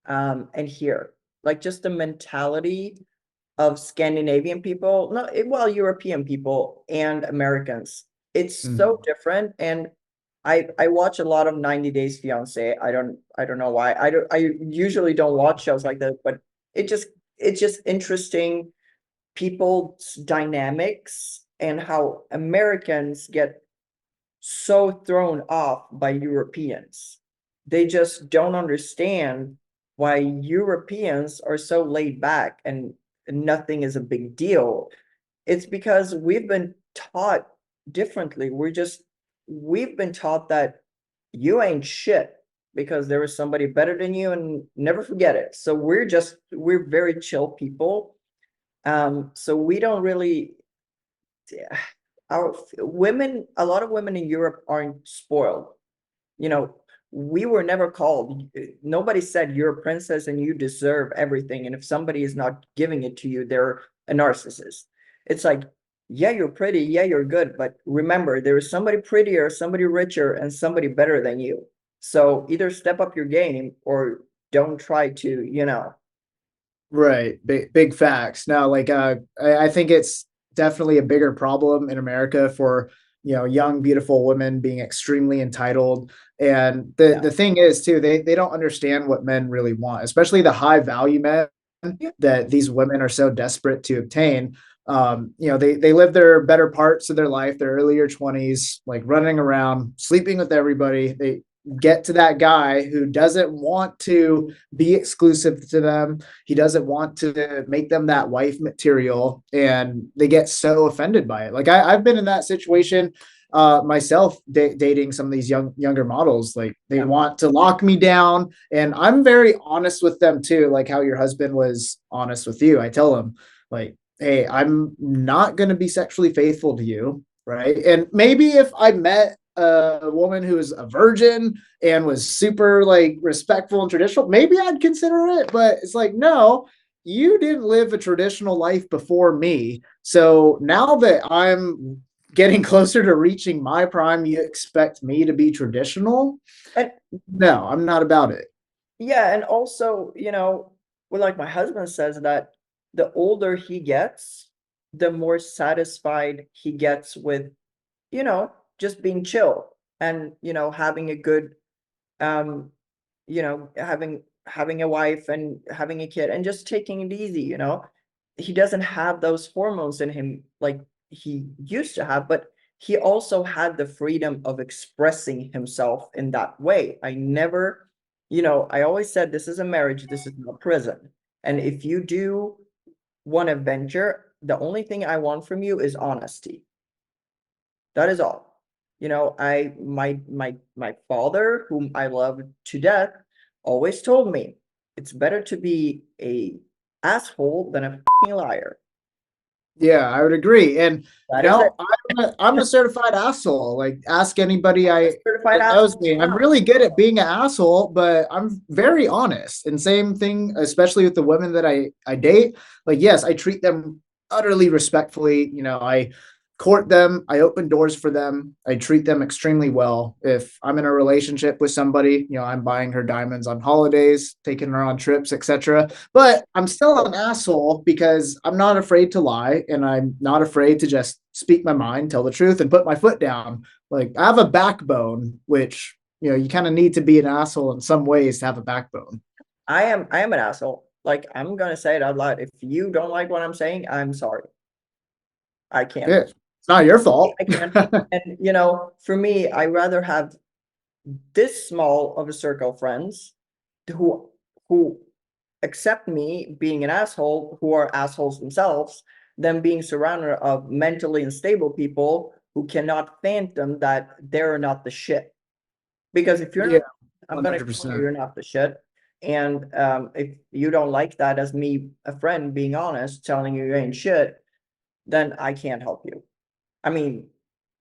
and here. Like, just the mentality of Scandinavian people, no, well, European people and Americans. It's so Mhm. different. And I watch a lot of 90 Days Fiance. I don't know why. I usually don't watch shows like that, but it just it's just interesting, people's dynamics, and how Americans get so thrown off by Europeans. They just don't understand why Europeans are so laid back, and nothing is a big deal. It's because we've been taught differently. We've been taught that you ain't shit because there was somebody better than you, and never forget it. So we're very chill people. So we don't really, our women, a lot of women in Europe aren't spoiled. You know, we were never called, nobody said you're a princess and you deserve everything. And if somebody is not giving it to you, they're a narcissist. It's like, yeah, you're pretty, yeah, you're good, but remember, there is somebody prettier, somebody richer, and somebody better than you. So either step up your game or don't try to, Right. Big facts. Now, like, I think it's definitely a bigger problem in America for, young, beautiful women being extremely entitled. And yeah, the thing is too, they don't understand what men really want, especially the high value men yeah, that these women are so desperate to obtain. They live their better parts of their life, their earlier 20s, like running around, sleeping with everybody. They get to that guy who doesn't want to be exclusive to them. He doesn't want to make them that wife material, and they get so offended by it. Like, I've been in that situation myself, dating some of these younger models. Like, they yeah. want to lock me down, and I'm very honest with them too, like how your husband was honest with you. I tell him, like, hey, I'm not going to be sexually faithful to you. right? And maybe if I met a woman who was a virgin and was super like respectful and traditional, maybe I'd consider it. But it's like, no, you didn't live a traditional life before me. So now that I'm getting closer to reaching my prime, you expect me to be traditional? And No, I'm not about it. yeah, and also, well, like my husband says that the older he gets, the more satisfied he gets with, just being chill and, having a good, um, having a wife and having a kid and just taking it easy. He doesn't have those hormones in him like he used to have, but he also had the freedom of expressing himself in that way. I always said this is a marriage, this is not prison. And if you do want to venture, the only thing I want from you is honesty. That is all. My father, whom I love to death, always told me it's better to be a asshole than a fucking liar. Yeah, I would agree. And That is it. I'm a certified asshole. Like ask anybody I'm a I certified that knows asshole me. I'm now. really good at being an asshole, but I'm very honest. And same thing, especially with the women that I date. Like, yes, I treat them utterly respectfully. I court them, I open doors for them, I treat them extremely well. If I'm in a relationship with somebody, I'm buying her diamonds on holidays, taking her on trips, etc. But I'm still an asshole because I'm not afraid to lie and I'm not afraid to just speak my mind, tell the truth, and put my foot down. Like I have a backbone, which you kind of need to be an asshole in some ways to have a backbone. I am an asshole. Like I'm gonna say it out loud. If you don't like what I'm saying, I'm sorry. I can't. Yeah, it's not your fault. I can't. And for me, I rather have this small of a circle of friends who who accept me being an asshole, who are assholes themselves, than being surrounded of mentally unstable people who cannot fathom that they're not the shit. Because if you're Yeah, not, I'm gonna tell you 100%. you're not the shit. And if you don't like that as me, a friend, being honest, telling you ain't shit, then I can't help you. I mean,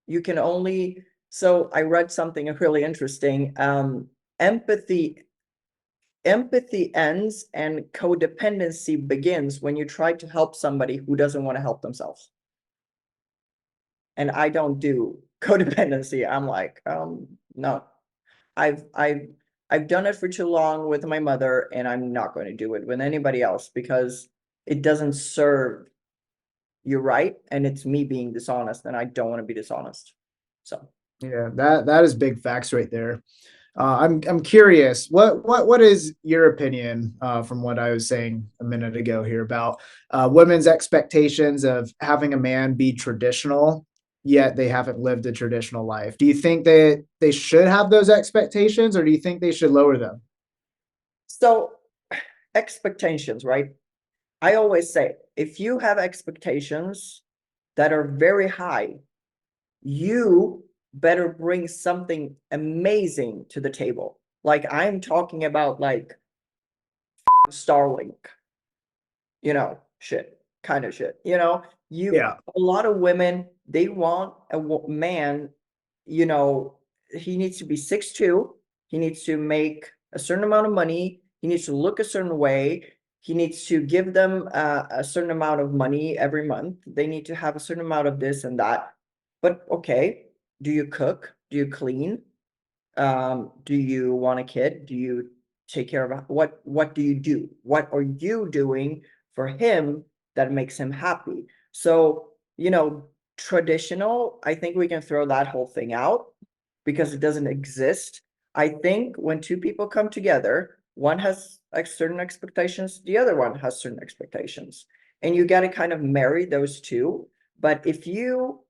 you can only. So I read something really interesting. Empathy empathy ends and codependency begins when you try to help somebody who doesn't want to help themselves. And I don't do codependency. I'm like, no. I've done it for too long with my mother, and I'm not going to do it with anybody else because it doesn't serve you right, and it's me being dishonest, and I don't want to be dishonest. So Yeah, that is big facts right there. I'm curious. What is your opinion from what I was saying a minute ago here about women's expectations of having a man be traditional, yet they haven't lived a traditional life? Do you think that they should have those expectations, or do you think they should lower them? so expectations, right? I always say if you have expectations that are very high, you better bring something amazing to the table. Like I'm talking about like Starlink, shit, kind of shit. You Yeah, a lot of women, they want a man, you know, he needs to be 6'2", he needs to make a certain amount of money, he needs to look a certain way, he needs to give them a certain amount of money every month. They need to have a certain amount of this and that. But okay, do you cook? Do you clean? Do you want a kid? Do you take care of what do you do? What are you doing for him that makes him happy? So, traditional, I think we can throw that whole thing out because it doesn't exist. I think when two people come together, one has certain expectations, the other one has certain expectations, and you got to kind of marry those two. But if you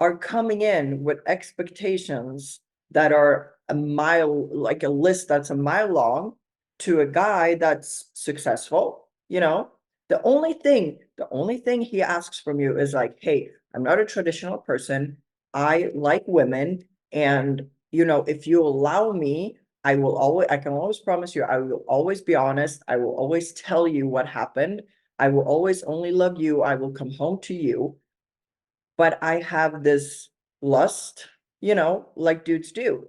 are coming in with expectations that are a mile, like a list that's a mile long, to a guy that's successful, the only thing he asks from you is like, hey, I'm not a traditional person. I like women. And, if you allow me, I can always promise you, I will always be honest. I will always tell you what happened. I will always only love you. I will come home to you. but I have this lust, like dudes do.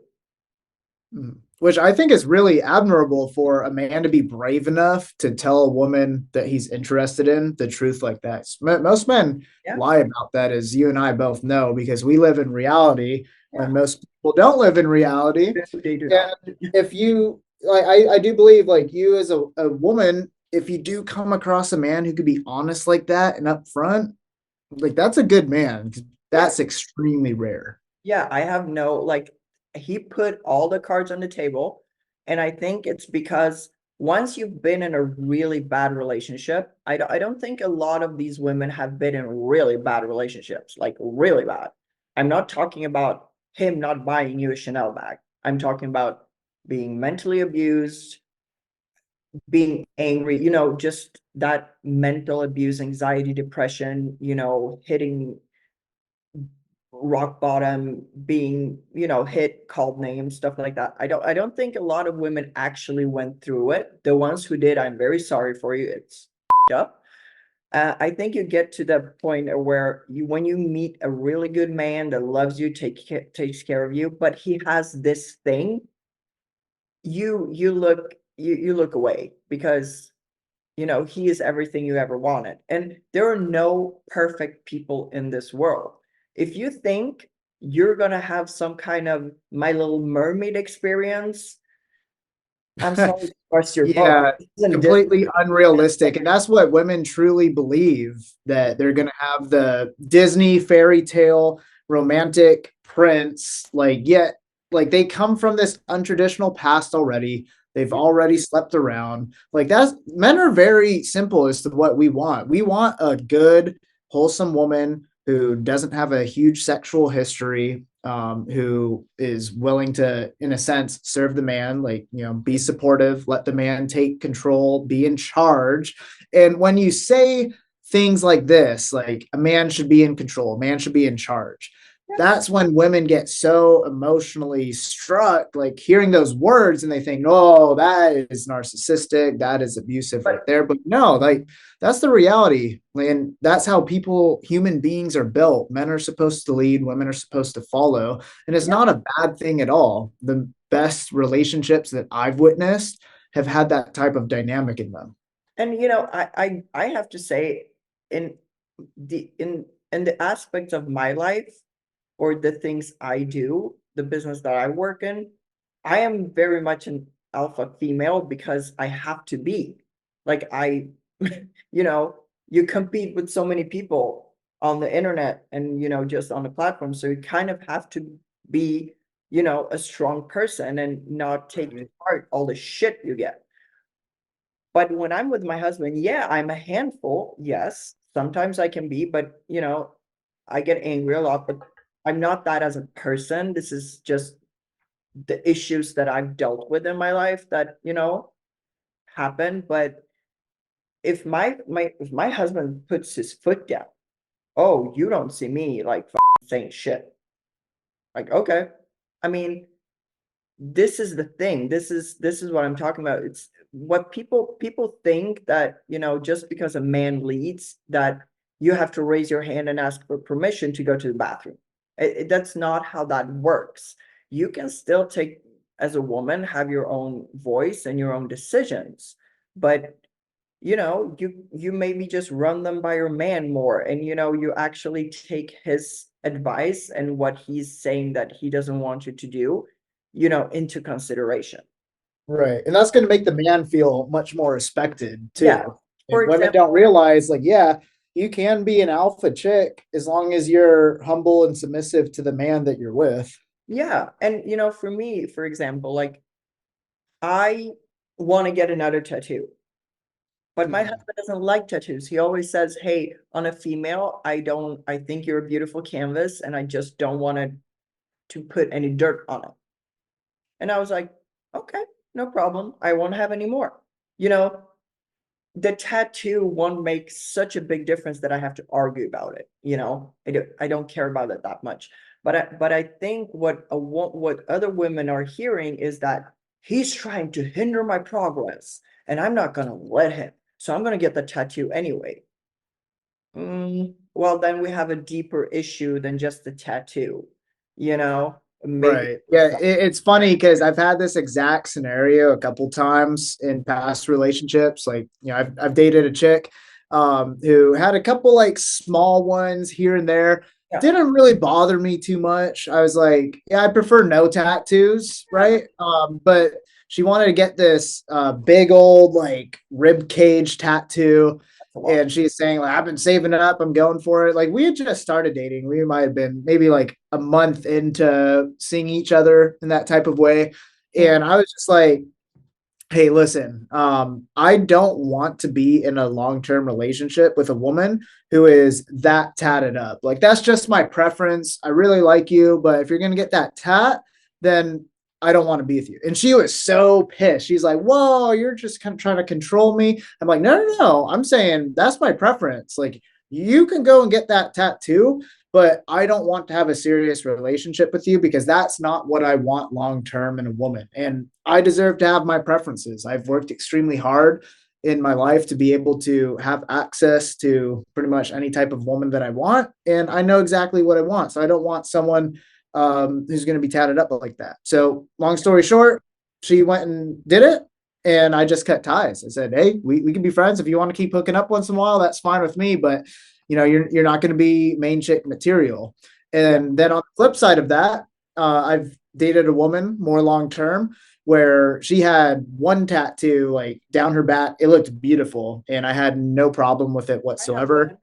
Which I think is really admirable for a man to be brave enough to tell a woman that he's interested in the truth like that. Most men Yeah, lie about that, as you and I both know, because we live in reality yeah, when most people don't live in reality. they do not. And if you, like, I do believe, like, you as a woman, if you do come across a man who could be honest like that and upfront, like, that's a good man. Yeah, That's extremely rare. yeah, I have no, like, he put all the cards on the table. And I think it's because once you've been in a really bad relationship, I don't think a lot of these women have been in really bad relationships, like really bad. I'm not talking about him not buying you a Chanel bag. I'm talking about being mentally abused, being angry, just that mental abuse, anxiety, depression, hitting rock bottom, being, hit, called names, stuff like that. I don't think a lot of women actually went through it. The ones who did, I'm very sorry for you. It's up. I think you get to the point where when you meet a really good man that loves you, takes care of you, but he has this thing, you look away because he is everything you ever wanted. And there are no perfect people in this world. If you think you're gonna have some kind of My Little Mermaid experience, I'm sorry to bust your bubble. Yeah, This isn't completely Disney. unrealistic. And that's what women truly believe, that they're going to have the Disney fairy tale romantic prince. Like, yet, like, they come from this untraditional past already. They've already slept around. Like, that's, men are very simple as to what we want. We want a good, wholesome woman who doesn't have a huge sexual history, who is willing to, in a sense, serve the man, like, be supportive, let the man take control, be in charge. And when you say things like this, like, a man should be in control, a man should be in charge, that's when women get so emotionally struck, like, hearing those words, and they think, oh, that is narcissistic, that is abusive right But there. But no, like, that's the reality. And that's how human beings are built. Men are supposed to lead, women are supposed to follow. And it's yeah, not a bad thing at all. The best relationships that I've witnessed have had that type of dynamic in them. and I have to say, in in the aspects of my life or the things I do, the business that I work in, I am very much an alpha female because I have to be. Like you know, you compete with so many people on the internet and just on the platform. So you kind of have to be, a strong person and not take to heart all the shit you get. But when I'm with my husband, yeah, I'm a handful. Yes, sometimes I can be, but I get angry a lot, but I'm not that as a person. This is just the issues that I've dealt with in my life that, happen. But if my husband puts his foot down, oh, you don't see me like saying shit. Like, okay. I mean, this is the thing. This is what I'm talking about. It's what people think that, just because a man leads, that you have to raise your hand and ask for permission to go to the bathroom. That's not how that works. You can still take, as a woman, have your own voice and your own decisions, but you maybe just run them by your man more, and you actually take his advice and what he's saying that he doesn't want you to do, into consideration. Right. And that's going to make the man feel much more respected Yeah. too. For And women example, don't realize, like, yeah, you can be an alpha chick as long as you're humble and submissive to the man that you're with. yeah. And for me, for example, like, I want to get another tattoo, but my Mhm. husband doesn't like tattoos. He always says, hey, on a female, I think you're a beautiful canvas and I just don't want to put any dirt on it. And I was like, okay, no problem. I won't have any more. You know, the tattoo won't make such a big difference that I have to argue about it. I don't care about it that much. But I think what other women are hearing is that he's trying to hinder my progress, and I'm not gonna let him. So I'm gonna get the tattoo anyway. well, then we have a deeper issue than just the tattoo, you know? Maybe. Right. Yeah, it's funny because I've had this exact scenario a couple times in past relationships. Like, I've dated a chick who had a couple like small ones here and there. Yeah. Didn't really bother me too much. I was like, yeah, I prefer no tattoos, right? But she wanted to get this big old like rib cage tattoo, That's a lot. and she's saying like, I've been saving it up, I'm going for it. Like, we had just started dating, we might have been maybe like a month into seeing each other in that type of way, Mm. and I was just like, hey, listen, I don't want to be in a long-term relationship with a woman who is that tatted up. Like, that's just my preference. I really like you, but if you're gonna get that tat, then I don't want to be with you. And she was so pissed. She's like, whoa, you're just kind of trying to control me. I'm like, no, no, no. I'm saying that's my preference. Like, you can go and get that tattoo, but I don't want to have a serious relationship with you because that's not what I want long term in a woman. And I deserve to have my preferences. I've worked extremely hard in my life to be able to have access to pretty much any type of woman that I want. And I know exactly what I want. So I don't want someone who's going to be tatted up like that. So, long story short, she went and did it. And I just cut ties. I said, hey, we can be friends. If you want to keep hooking up once in a while, that's fine with me. But you're not going to be main chick material. Yeah. And then on the flip side of that, I've dated a woman more long term where she had one tattoo like down her back. It looked beautiful, and I had no problem with it I have whatsoever. one.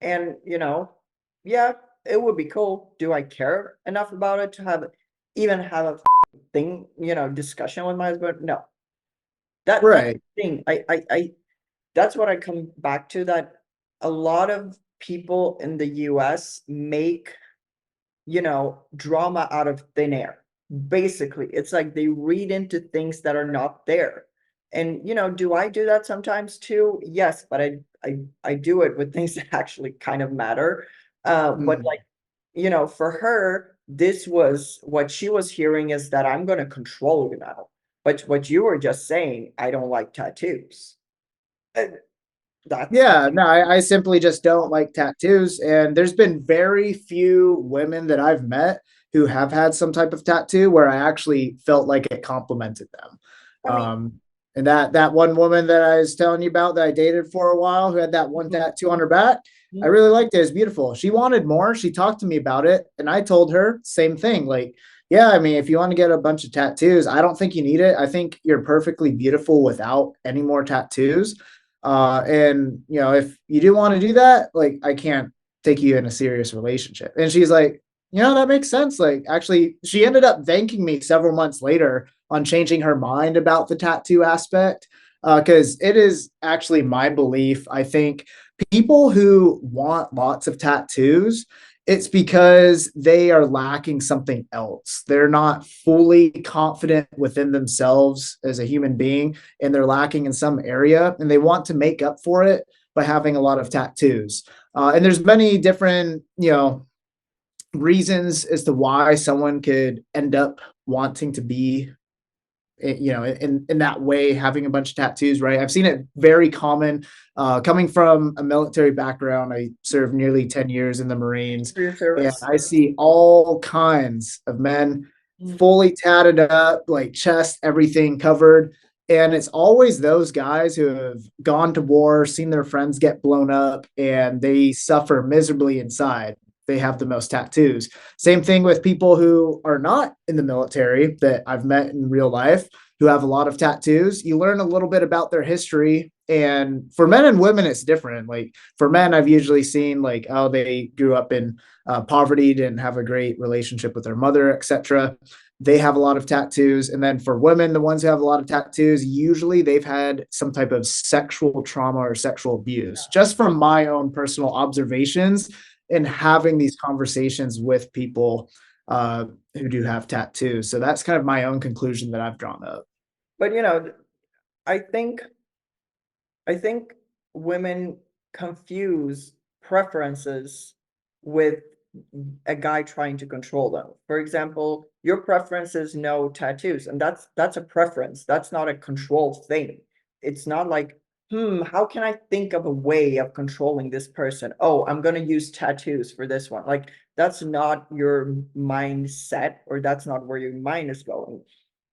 And, yeah, it would be cool. Do I care enough about it to even have a thing, discussion with my husband? No. That's Right. the thing. That's what I come back to, that a lot of people in the US make, drama out of thin air. Basically, it's like they read into things that are not there. And, do I do that sometimes too? Yes, but I do it with things that actually kind of matter. But Mm. like, for her, this was what she was hearing, is that I'm going to control you now. But what you were just saying, I don't like tattoos. Uh, That's Yeah, no, I simply just don't like tattoos. And there's been very few women that I've met who have had some type of tattoo where I actually felt like it complimented them. I mean, And that one woman that I was telling you about that I dated for a while who had that one mhm, tattoo on her back, I mhm. really liked it. It was beautiful. She wanted more. She talked to me about it, and I told her same thing. Like, yeah, I mean, if you want to get a bunch of tattoos, I don't think you need it. I think you're perfectly beautiful without any more tattoos. And if you do want to do that, like, I can't take you in a serious relationship. And she's like, that makes sense. Like, actually, she ended up thanking me several months later on changing her mind about the tattoo aspect. Because it is actually my belief. I think people who want lots of tattoos, it's because they are lacking something else. They're not fully confident within themselves as a human being, and they're lacking in some area, and they want to make up for it by having a lot of tattoos. And there's many different, reasons as to why someone could end up wanting to be in that way, having a bunch of tattoos, right? I've seen it very common. Coming from a military background, I served nearly 10 years in the Marines, For your and service. I see all kinds of men Mm. fully tatted up, like chest, everything covered. And it's always those guys who have gone to war, seen their friends get blown up, and they suffer miserably inside. They have the most tattoos. Same thing with people who are not in the military that I've met in real life who have a lot of tattoos. You learn a little bit about their history. And for men and women, it's different. Like, for men, I've usually seen like, oh, they grew up in poverty, didn't have a great relationship with their mother, etc. They have a lot of tattoos. And then for women, the ones who have a lot of tattoos, usually they've had some type of sexual trauma or sexual abuse. Just from my own personal observations and having these conversations with people uh, who do have tattoos. So that's kind of my own conclusion that I've drawn up. But I think I think women confuse preferences with a guy trying to control them. For example, your preference is no tattoos, and that's a preference. That's not a control thing. It's not like how can I think of a way of controlling this person? Oh, I'm going to use tattoos for this one. Like, that's not your mindset, or that's not where your mind is going.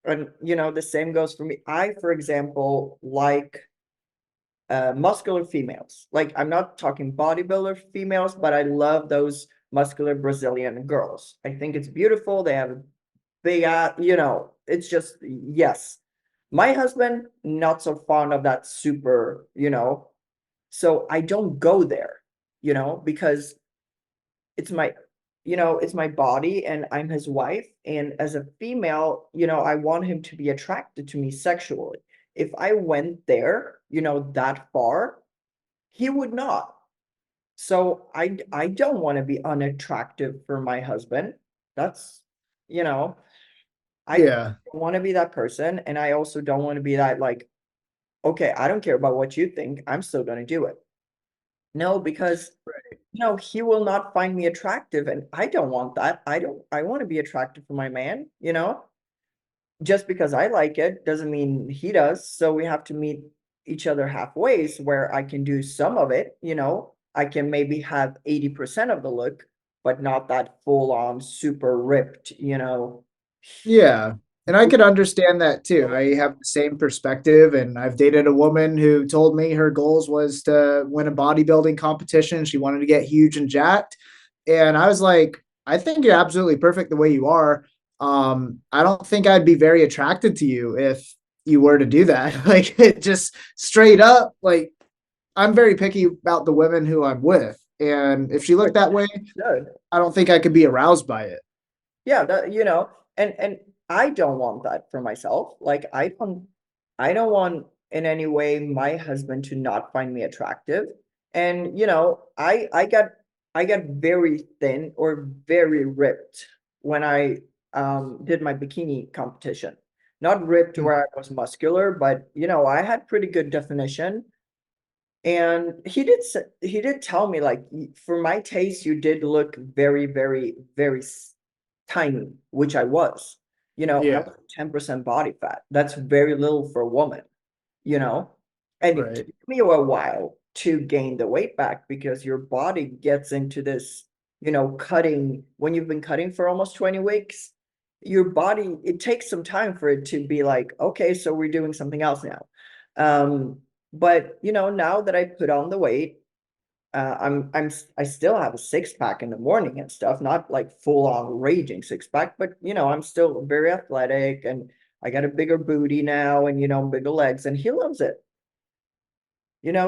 And, the same goes for me. I, for example, like muscular females. Like, I'm not talking bodybuilder females, but I love those muscular Brazilian girls. I think it's beautiful. They have a big ass, it's just, yes. My husband, not so fond of that super, so I don't go there, because it's my, it's my body and I'm his wife. And as a female, I want him to be attracted to me sexually. If I went there, that far, he would not. So I don't want to be unattractive for my husband. That's, you know, I don't Yeah. want to be that person. And I also don't want to be that, like, okay, I don't care about what you think. I'm still going to do it. No, because he will not find me attractive, and I don't want that. I want to be attractive for my man, just because I like it doesn't mean he does. So we have to meet each other halfway where I can do some of it, I can maybe have 80% of the look, but not that full on super ripped, Yeah. And I could understand that too. I have the same perspective, and I've dated a woman who told me her goals was to win a bodybuilding competition. She wanted to get huge and jacked. And I was like, I think you're absolutely perfect the way you are. I don't think I'd be very attracted to you if you were to do that. Like, it just straight up, like, I'm very picky about the women who I'm with. And if she looked that way, good. I don't think I could be aroused by it. Yeah, and I don't want that for myself. Like, I don't want in any way my husband to not find me attractive. And I got very thin or very ripped when I did my bikini competition. Not ripped to Hmm. where I was muscular, but I had pretty good definition. And he did tell me, like, for my taste, you did look very, very, very tiny, which I was. I Yeah. was 10% body fat. That's very little for a woman, you know? And it Right. took me a while to gain the weight back because your body gets into this, cutting. When you've been cutting for almost 20 weeks, your body, it takes some time for it to be like, okay, so we're doing something else now. But now that I put on the weight, I still have a six pack in the morning and stuff, not like full on raging six pack, but I'm still very athletic, and I got a bigger booty now, and bigger legs, and he loves it.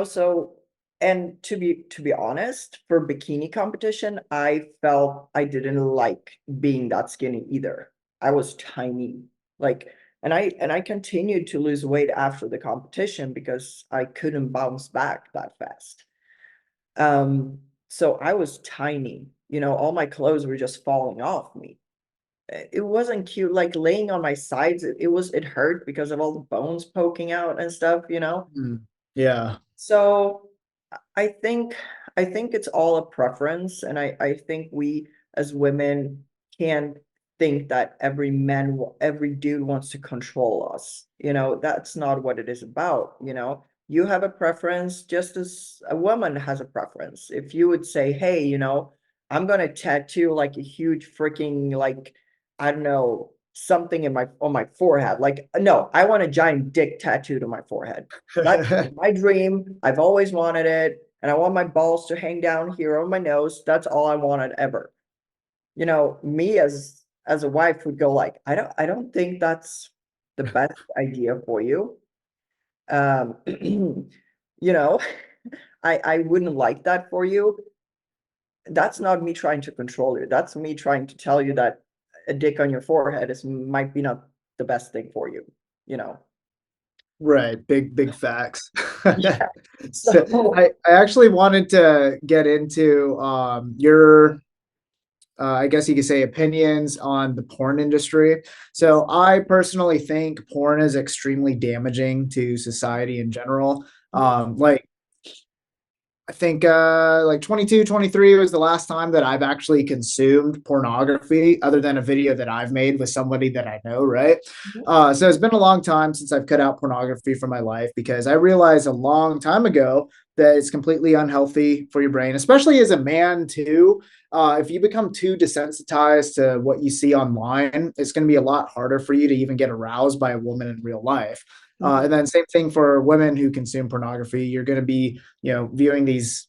So, and to be honest, for bikini competition, I felt I didn't like being that skinny either. I was tiny. Like, and I continued to lose weight after the competition because I couldn't bounce back that fast. So I was tiny, all my clothes were just falling off me. It wasn't cute, like laying on my sides, it hurt because of all the bones poking out and stuff. Mm. Yeah. So I think I think it's all a preference, and I think we as women can't think that every dude wants to control us. That's not what it is about. You have a preference just as a woman has a preference. If you would say, hey, I'm gonna tattoo like a huge freaking, like, I don't know, something on my forehead. Like, no, I want a giant dick tattooed on my forehead. That's my dream. I've always wanted it. And I want my balls to hang down here on my nose. That's all I wanted ever. Me as a wife would go like, I don't think that's the best idea for you. You know, I wouldn't like that for you. That's not me trying to control you. That's me trying to tell you that a dick on your forehead might be not the best thing for you, you know. Right. Big facts. Yeah. So So I actually wanted to get into your I guess you could say opinions on the porn industry. yes. So I personally think porn is extremely damaging to society in general. Like I think like 22, 23 was the last time that I've actually consumed pornography other than a video that I've made with somebody that I know, right? Mhm. So it's been a long time since I've cut out pornography from my life because I realized a long time ago that it's completely unhealthy for your brain, especially as a man too. If you become too desensitized to what you see online, it's going to be a lot harder for you to even get aroused by a woman in real life. Mhm. And then same thing for women who consume pornography. You're going to be, viewing these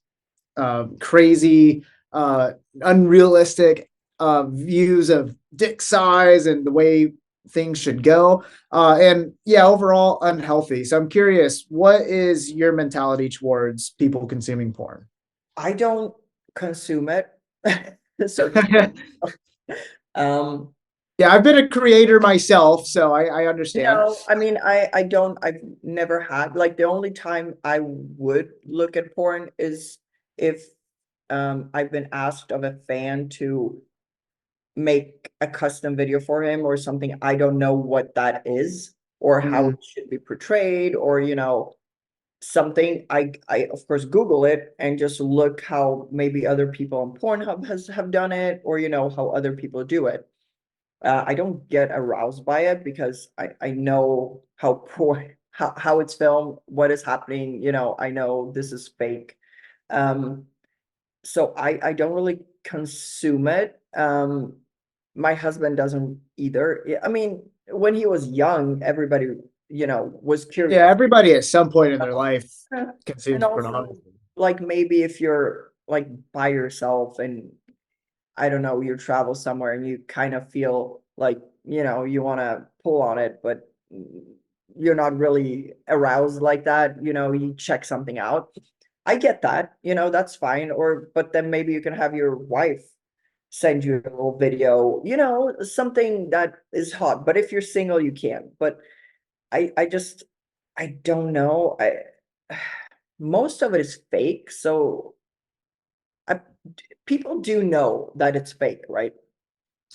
crazy, unrealistic views of dick size and the way things should go. And yeah, overall unhealthy. So I'm curious, what is your mentality towards people consuming porn? I don't consume it. So, Yeah, um, I've been a creator myself, so I understand. I mean, I've never had, like, the only time I would look at porn is if I've been asked of a fan to make a custom video for him or something. I don't know what that is or how Mm, it should be portrayed, or something. I of course Google it and just look how maybe other people on Pornhub have done it, or how other people do it. I don't get aroused by it because I know how poor how it's filmed, what is happening. I know this is fake. Um, so I don't really consume it. My husband doesn't either. I mean, when he was young, everybody was yeah, curious. everybody at some point in their life And consumes also, pornography. like, maybe if you're like by yourself and I don't know, you travel somewhere and you kind of feel like, you want to pull on it, but you're not really aroused like that, you check something out. I get that, that's fine. But then maybe you can have your wife send you a little video, something that is hot. But if you're single, you can. But I just, I don't know. Most of it is fake. So I, people do know that it's fake, right?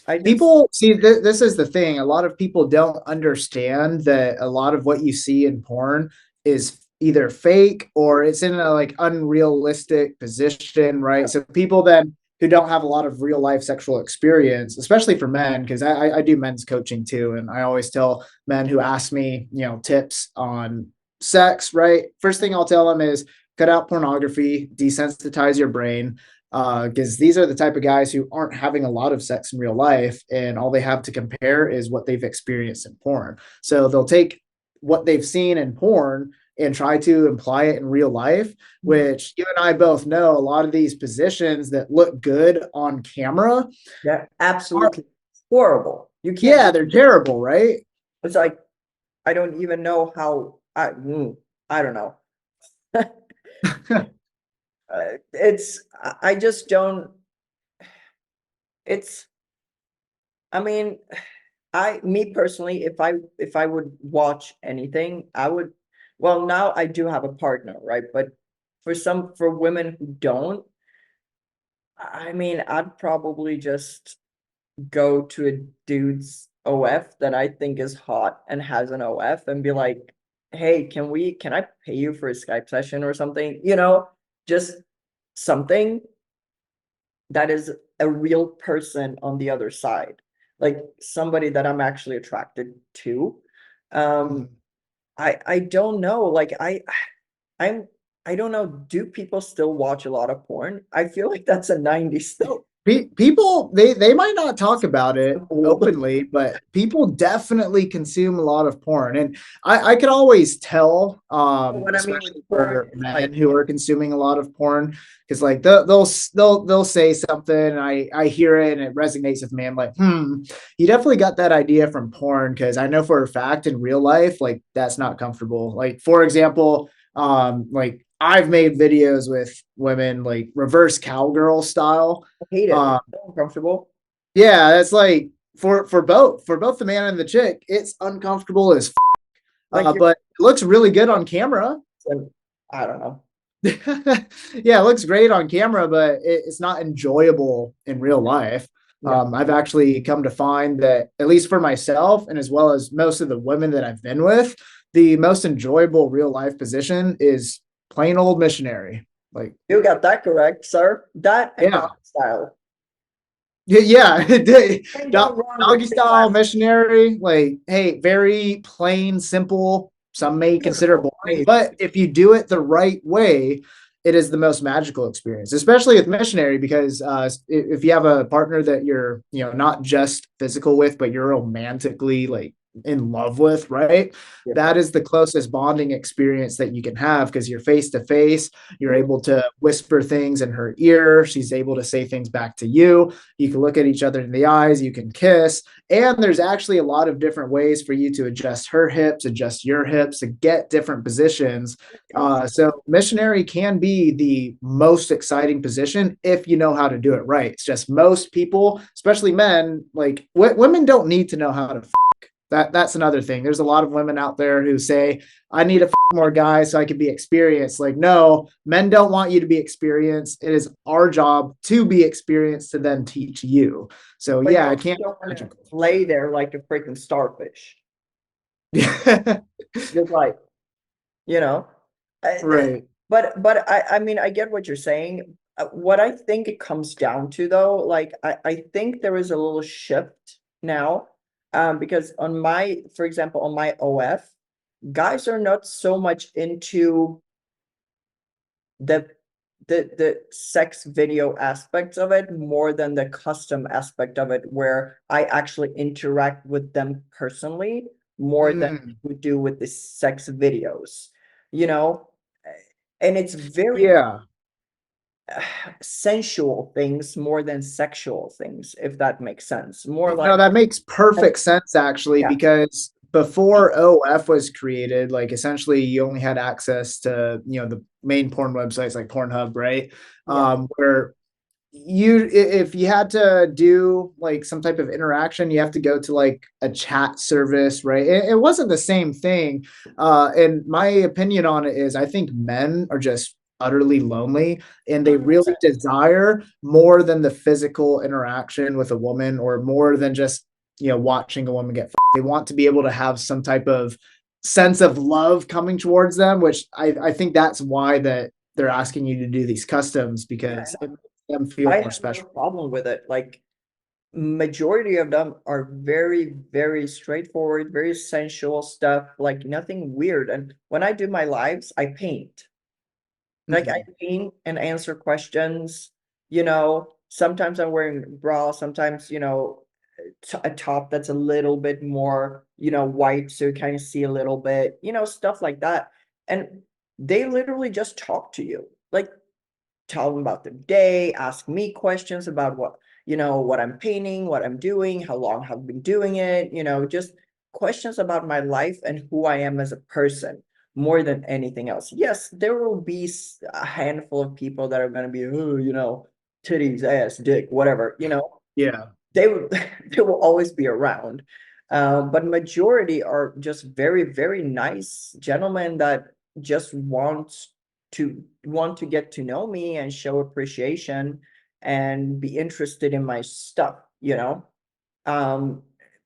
I just People see this is the thing. A lot of people don't understand that a lot of what you see in porn is either fake or it's in a like unrealistic position, right? So people then who don't have a lot of real life sexual experience, especially for men, because I do men's coaching too, and I always tell men who ask me, tips on sex, right? First thing I'll tell them is cut out pornography, desensitize your brain, because these are the type of guys who aren't having a lot of sex in real life, and all they have to compare is what they've experienced in porn. So they'll take what they've seen in porn and try to imply it in real life, which you and I both know a lot of these positions that look good on camera Yeah, are, absolutely horrible. You can't yeah, do they're terrible, right? it's like I don't even know how I don't know. I just don't it's I mean, I me personally, if I would watch anything, I would well, now I do have a partner, right? But for women who don't, I mean, I'd probably just go to a dude's OF that I think is hot and has an OF and be like, hey, can I pay you for a Skype session or something? Just something that is a real person on the other side, like somebody that I'm actually attracted to. Um, Mhm. I don't know, like I'm I don't know, do people still watch a lot of porn? I feel like that's a 90s thing. People they might not talk about it Old. openly, but people definitely consume a lot of porn, and I could always tell, What I mean with especially porn for is like men who are consuming a lot of porn, because like they'll say something, and I hear it and it resonates with me. I'm like, you definitely got that idea from porn, because I know for a fact in real life, like that's not comfortable. Like for example, like I've made videos with women like reverse cowgirl style. I hate it. um It's so uncomfortable. yeah, that's like for both the man and the chick, it's uncomfortable as Like you're but it looks really good on camera. I don't know. Yeah, it looks great on camera, but it's not enjoyable in real life. Yeah. I've actually come to find that, at least for myself and as well as most of the women that I've been with, the most enjoyable real life position is plain old missionary. Like, You got that correct, sir. That and yeah, dog style. yeah, Ain't Do- go wrong with doggy three style glasses. missionary. Like, hey, very plain, simple. Some may consider Beautiful, boring, amazing. but if you do it the right way, it is the most magical experience, especially with missionary. Because if you have a partner that you're, not just physical with, but you're romantically like in love with, right? Yeah. That is the closest bonding experience that you can have because you're face to face. You're able to whisper things in her ear. She's able to say things back to you. You can look at each other in the eyes. You can kiss. And there's actually a lot of different ways for you to adjust her hips, adjust your hips, to get different positions. So missionary can be the most exciting position if you know how to do it right. It's just most people, especially men, like women don't need to know how to that's another thing. There's a lot of women out there who say, I need to more guys so I can be experienced. Like, no, men don't want you to be experienced. It is our job to be experienced to then teach you. So But you yeah, I also can't don't want to magical. lay there like a freaking starfish. Just like, you know. Right. But I mean, I get what you're saying. What I think it comes down to though, like I think there is a little shift now. Because on my, for example, on my OF, guys are not so much into the the sex video aspects of it more than the custom aspect of it, where I actually interact with them personally more than Mm, we do with the sex videos, you know? And it's very yeah. sensual things more than sexual things, if that makes sense. More like, No, that makes perfect sense actually, yeah, because before OF was created, like essentially you only had access to, the main porn websites like Pornhub, right? yeah, Where if you had to do like some type of interaction, you have to go to like a chat service, right? It wasn't the same thing. And my opinion on it is I think men are just utterly lonely and they really 100%. desire more than the physical interaction with a woman or more than just watching a woman get they want to be able to have some type of sense of love coming towards them, which I think that's why that they're asking you to do these customs Yeah, because it them feel I more have no special. problem with it. Like, majority of them are very, very straightforward, very sensual stuff, like nothing weird. And when I do my lives, I paint. Like I Mhm. paint and answer questions, sometimes I'm wearing bra, sometimes, a top that's a little bit more, white, so you kind of see a little bit, stuff like that. And they literally just talk to you. Like, tell them about the day, ask me questions about what I'm painting, what I'm doing, how long I've been doing it, just questions about my life and who I am as a person more than anything else. Yes, there will be a handful of people that are going to be, oh, titties, ass, dick, whatever, Yeah. they will they will always be around. But majority are just very, very nice gentlemen that just want to get to know me and show appreciation and be interested in my stuff, um,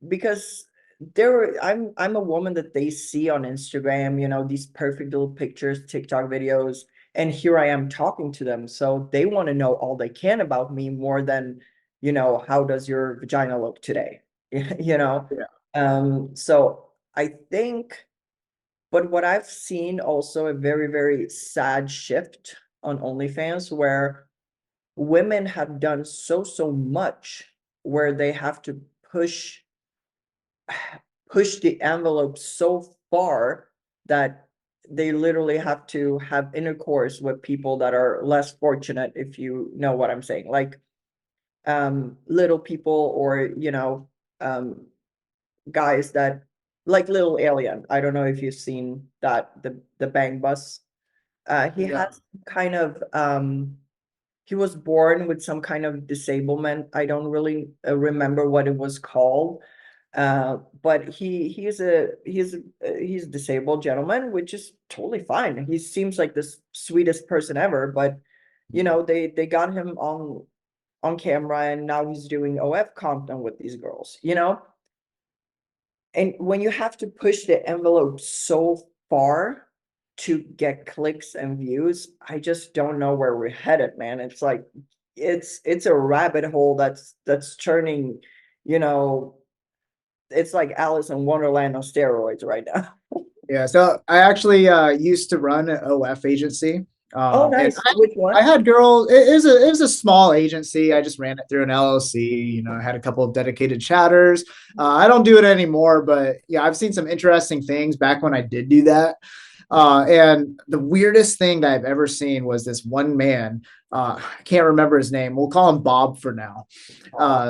because I'm a woman that they see on Instagram, these perfect little pictures, TikTok videos, and here I am talking to them. So they want to know all they can about me more than, how does your vagina look today? You know? Yeah. So I think, but what I've seen also a very, very sad shift on OnlyFans where women have done so much where they have to push push the envelope so far that they literally have to have intercourse with people that are less fortunate, if you know what I'm saying, like little people, or um guys that, like Little Alien. I don't know if you've seen that, the Bang Bus. He Yeah. has kind of he was born with some kind of disablement. I don't really remember what it was called. But he's a disabled gentleman, which is totally fine. He seems like the sweetest person ever, but they got him on camera, and now he's doing OF content with these girls, and when you have to push the envelope so far, to get clicks and views, I just don't know where we're headed, man. It's like it's a rabbit hole that's turning, you know, it's like Alice in Wonderland on steroids right now. Yeah, so I actually used to run an OF agency. Oh, And nice. Which I one? had girls, it was a small agency. I just ran it through an LLC. I had a couple of dedicated chatters. I don't do it anymore, but yeah, I've seen some interesting things back when I did do that. And the weirdest thing that I've ever seen was this one man. I can't remember his name. We'll call him Bob for now.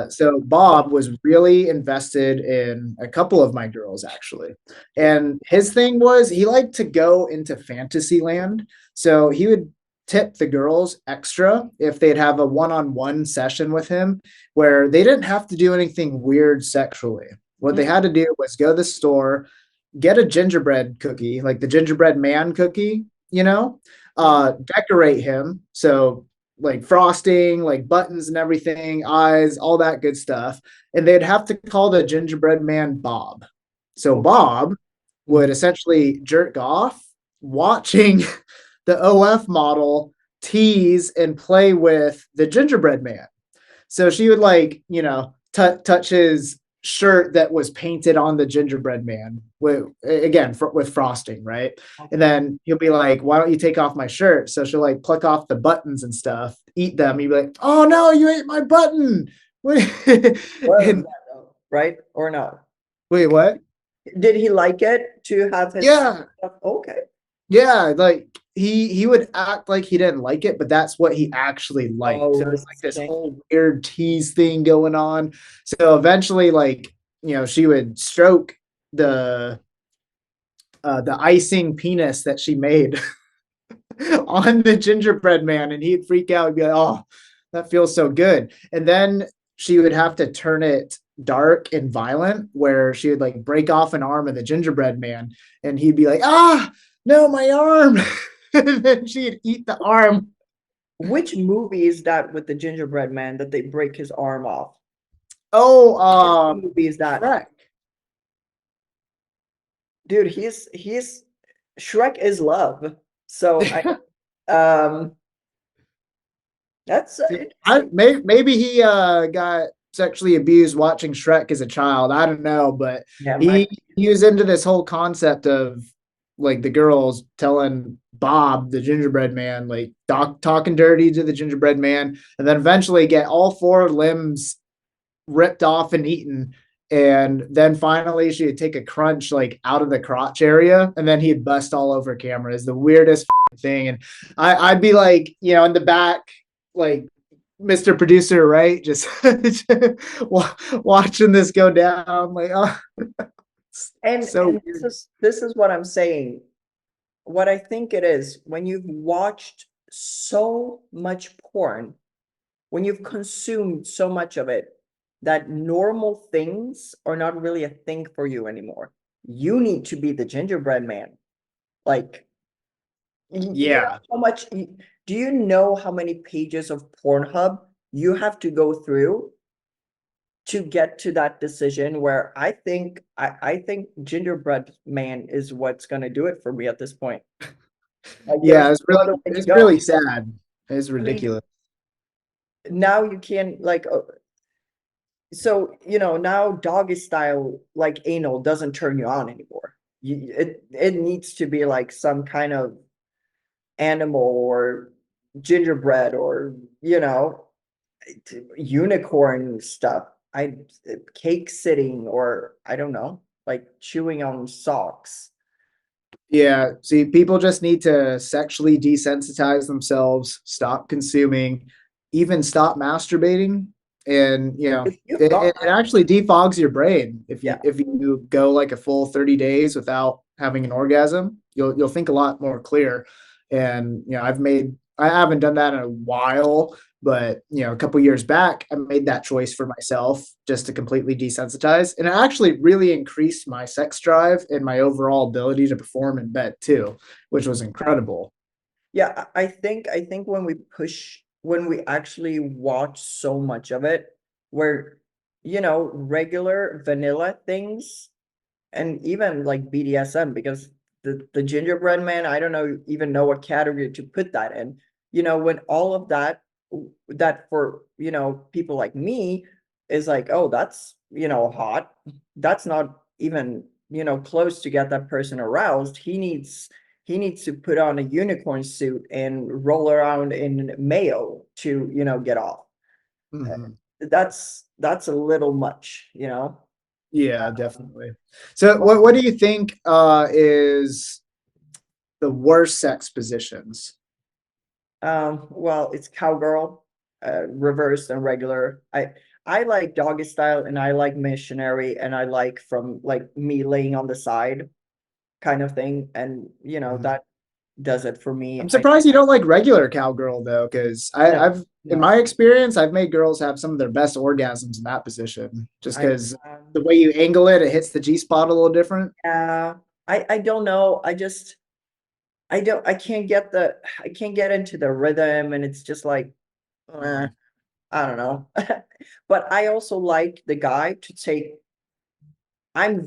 So Bob was really invested in a couple of my girls actually. And his thing was he liked to go into fantasy land. So he would tip the girls extra if they'd have a one-on-one session with him where they didn't have to do anything weird sexually. What they had to do was go to the store, get a gingerbread cookie, like the gingerbread man cookie, decorate him. So like frosting, like buttons and everything, eyes, all that good stuff. And they'd have to call the gingerbread man Bob. So Bob would essentially jerk off watching the OF model tease and play with the gingerbread man. So she would touch his shirt that was painted on the gingerbread man with frosting, right? And then he'll be like, "Why don't you take off my shirt?" So she'll like pluck off the buttons and stuff, eat them. He'd be like, "Oh no, you ate my button!" Well, And right or no? wait, what? Did he like it to have his Yeah, stuff? Okay. yeah, like he would act like he didn't like it, but that's what he actually liked. So Oh, it's like this interesting. whole weird tease thing going on. So eventually, she would stroke the the icing penis that she made on the gingerbread man, and he'd freak out and be like, "Oh, that feels so good." And then she would have to turn it dark and violent, where she would like break off an arm of the gingerbread man, and he'd be like, "Ah, no, my arm!" And then she'd eat the arm. Which movie is that with the gingerbread man that they break his arm off? Oh, Which movie is that? Shrek. Dude, he's Shrek is love. So um that's interesting. Maybe he got sexually abused watching Shrek as a child. I don't know, but Yeah, he was into this whole concept of like the girls telling Bob, the gingerbread man, like talking dirty to the gingerbread man, and then eventually get all four limbs ripped off and eaten. And then finally she'd take a crunch like out of the crotch area, and then he'd bust all over camera. Is the weirdest thing. And I'd be like, in the back, like Mr. Producer, right? Just watching this go down. Like, oh, so and weird. this is what I'm saying. What I think it is when you've watched so much porn, when you've consumed so much of it, that normal things are not really a thing for you anymore. You need to be the gingerbread man. Like, you know Yeah. how much, do you know how many pages of Pornhub you have to go through to get to that decision where I think gingerbread man is what's gonna do it for me at this point. Like Yeah, there's no other way to it's go. really sad. It's I mean, ridiculous. now you can like so now doggy style like anal doesn't turn you on anymore. It needs to be like some kind of animal or gingerbread or unicorn stuff. I cake sitting or I don't know, like chewing on socks. Yeah, see, people just need to sexually desensitize themselves, stop consuming, even stop masturbating, and You've got it actually defogs your brain if yeah. you go like a full 30 days without having an orgasm. You'll think a lot more clear. And I haven't done that in a while, but a couple years back, I made that choice for myself just to completely desensitize, and it actually really increased my sex drive and my overall ability to perform in bed too, which was incredible. Yeah, I think when we actually watch so much of it, where regular vanilla things and even like BDSM, because the gingerbread man, I don't know even know what category to put that in. When all of that for, people like me is like, oh, that's, hot. That's not even, close to get that person aroused. He needs to put on a unicorn suit and roll around in mayo to, get off. Mhm. That's a little much. Yeah, definitely. So what do you think is the worst sex positions? Well, it's cowgirl, reversed and regular. I like doggy style, and I like missionary, and I like from like me laying on the side kind of thing. And Mhm. that does it for me. I'm I surprised you don't like regular cowgirl though, because No, I've in no. my experience, I've made girls have some of their best orgasms in that position, just I because the way you angle it, it hits the G spot a little different. I don't know. I can't get into the rhythm, and it's just like, eh, Mhm. I don't know. But I also like the guy to take. I'm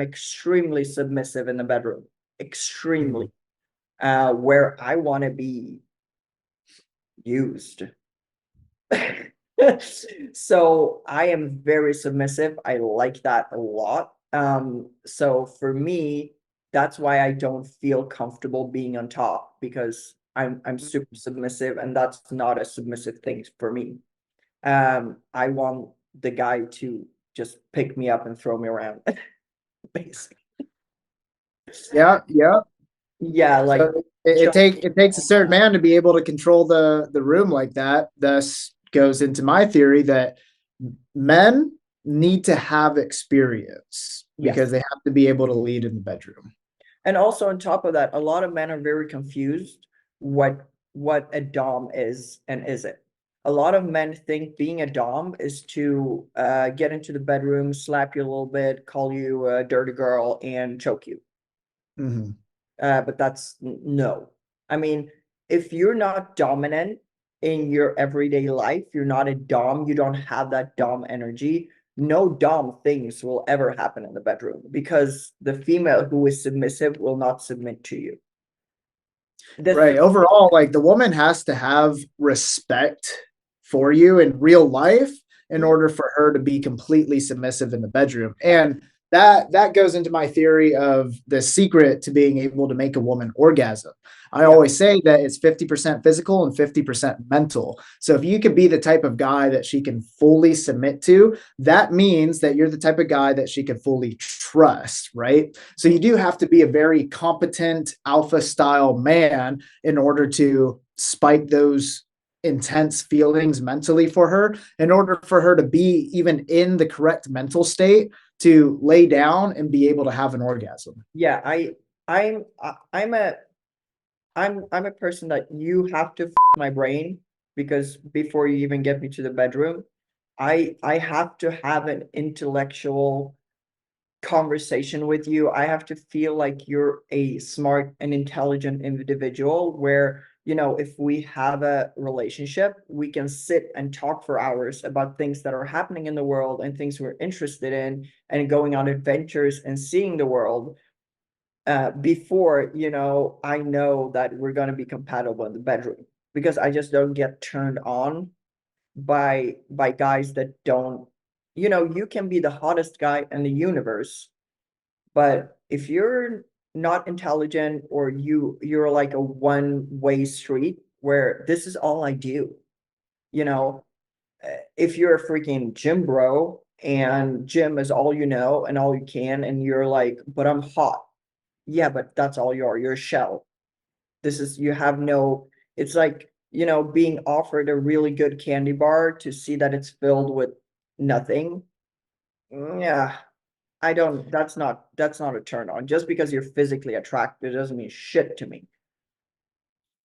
extremely submissive in the bedroom. Extremely. Mhm. Where I want to be used. So I am very submissive. I like that a lot. So for me, that's why I don't feel comfortable being on top, because I'm super submissive, and that's not a submissive thing for me. I want the guy to just pick me up and throw me around, basically. Yeah, yeah. Yeah, like So choke it takes a all certain that. man to be able to control the room like that. Thus goes into my theory that men need to have experience because Yes. they have to be able to lead in the bedroom. And also on top of that, a lot of men are very confused what a dom is and isn't. A lot of men think being a dom is to get into the bedroom, slap you a little bit, call you a dirty girl, and choke you. Mhm. But that's no. I mean, if you're not dominant in your everyday life, you're not a dom, you don't have that dom energy, no dom things will ever happen in the bedroom, because the female who is submissive will not submit to you. Right. Overall, like the woman has to have respect for you in real life in Yeah. order for her to be completely submissive in the bedroom. And that goes into my theory of the secret to being able to make a woman orgasm. I Yeah. always say that it's 50% physical and 50% mental. So if you could be the type of guy that she can fully submit to, that means that you're the type of guy that she can fully trust, right? So you do have to be a very competent alpha style man in order to spike those intense feelings mentally for her, in order for her to be even in the correct mental state to lay down and be able to have an orgasm. Yeah, I'm I- I'm a I'm a person that you have to my brain, because before you even get me to the bedroom, I have to have an intellectual conversation with you. I have to feel like you're a smart and intelligent individual where, if we have a relationship, we can sit and talk for hours about things that are happening in the world and things we're interested in, and going on adventures and seeing the world, before, I know that we're going to be compatible in the bedroom, because I just don't get turned on by guys that don't, you can be the hottest guy in the universe, but if you're not intelligent, or you're like a one-way street where this is all I do, you know, if you're a freaking gym bro and gym is all you know and all you can, and you're like, but I'm hot. Yeah, but that's all you are. You're a shell. You have no, it's like, being offered a really good candy bar to see that it's filled with nothing. Yeah, I don't, that's not a turn on. Just because you're physically attractive doesn't mean shit to me.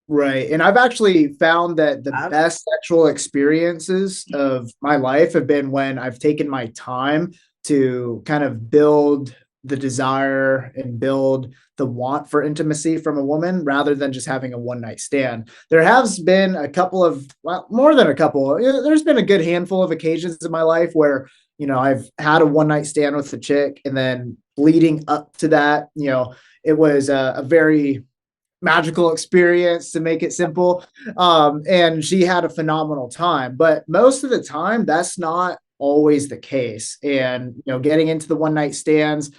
Right. And I've actually found that the Uh, best sexual experiences of my life have been when I've taken my time to kind of build the desire and build the want for intimacy from a woman rather than just having a one night stand. There has been a couple of, well, more than a couple, there's been a good handful of occasions in my life where I've had a one night stand with a chick, and then leading up to that, it was a very magical experience, to make it simple. And she had a phenomenal time. But most of the time, that's not always the case. And, getting into the one night stands,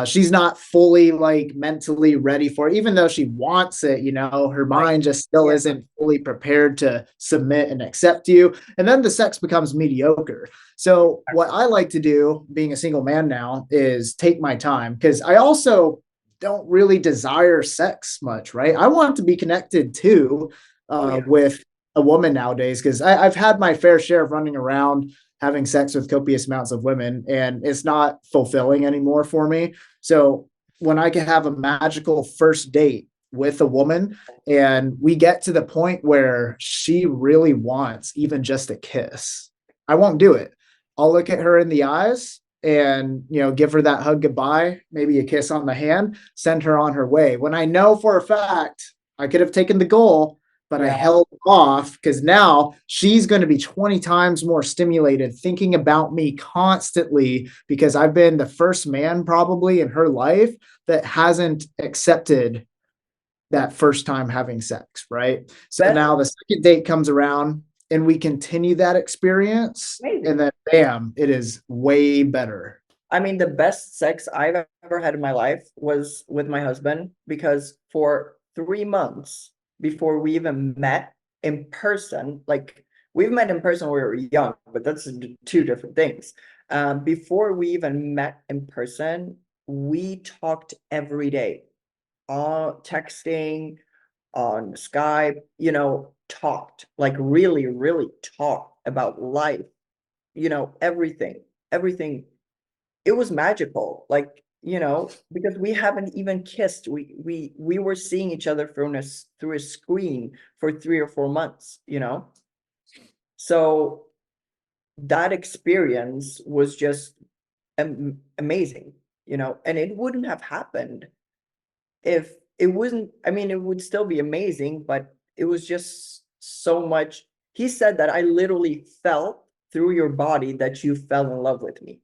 she's not fully like mentally ready for it, even though she wants it, her Right. mind just still Yeah. isn't fully prepared to submit and accept you. And then the sex becomes mediocre. So, what I like to do, being a single man now, is take my time, because I also don't really desire sex much, right? I want to be connected too, Oh yeah. with a woman nowadays, because I've had my fair share of running around having sex with copious amounts of women, and it's not fulfilling anymore for me. So when I can have a magical first date with a woman, and we get to the point where she really wants even just a kiss, I won't do it. I'll look at her in the eyes and, give her that hug goodbye, maybe a kiss on the hand, send her on her way, when I know for a fact I could have taken the goal, but I Yeah. held off because now she's going to be 20 times more stimulated thinking about me constantly, because I've been the first man probably in her life that hasn't accepted that first time having sex, right? So Best now the second date comes around and we continue that experience, and amazing. then bam, it is way better. I mean, the best sex I've ever had in my life was with my husband, because for 3 months before we even met in person, like we've met in person when we were young, but that's two different things. Before we even met in person, we talked every day, texting, on Skype, talked, like really, really talked about life, everything, everything. It was magical, like, because we haven't even kissed. We were seeing each other through a screen for 3 or 4 months, So that experience was just amazing, and it wouldn't have happened if it wasn't. I mean, it would still be amazing, but it was just so much. He said that I literally felt through your body that you fell in love with me.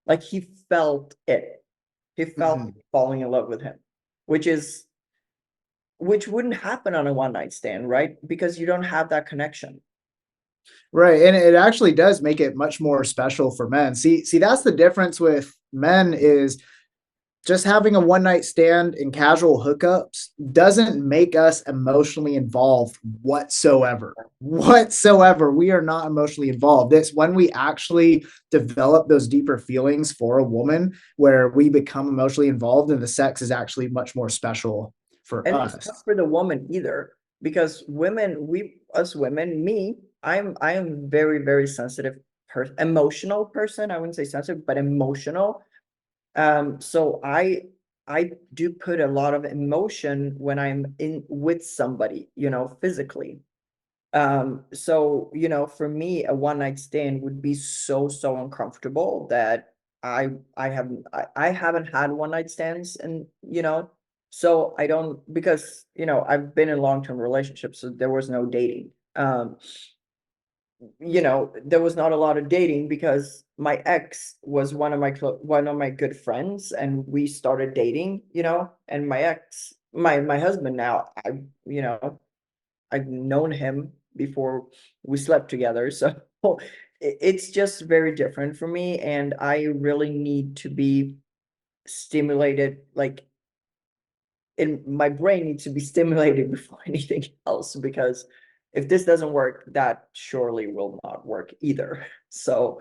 Like he felt it. He felt Mhm. falling in love with him, which is which wouldn't happen on a one night stand, right? Because you don't have that connection. Right. And it actually does make it much more special for men. See, that's the difference with men, is just having a one night stand and casual hookups doesn't make us emotionally involved whatsoever. Whatsoever. We are not emotionally involved. It's when we actually develop those deeper feelings for a woman where we become emotionally involved, and the sex is actually much more special for And it's not us. for the woman either, because women, us women, I am very, very sensitive emotional person. I wouldn't say sensitive, but emotional. So I do put a lot of emotion when I'm in with somebody, physically. So, for me, a one night stand would be so, so uncomfortable that I haven't had one night stands, and so I don't, because I've been in long-term relationships, so there was no dating. There was not a lot of dating because my ex was one of my good friends, and we started dating, and my husband now, you know I've known him before we slept together. So it's just very different for me. And I really need to be stimulated, like in my brain needs to be stimulated before anything else, because if this doesn't work, that surely will not work either. So,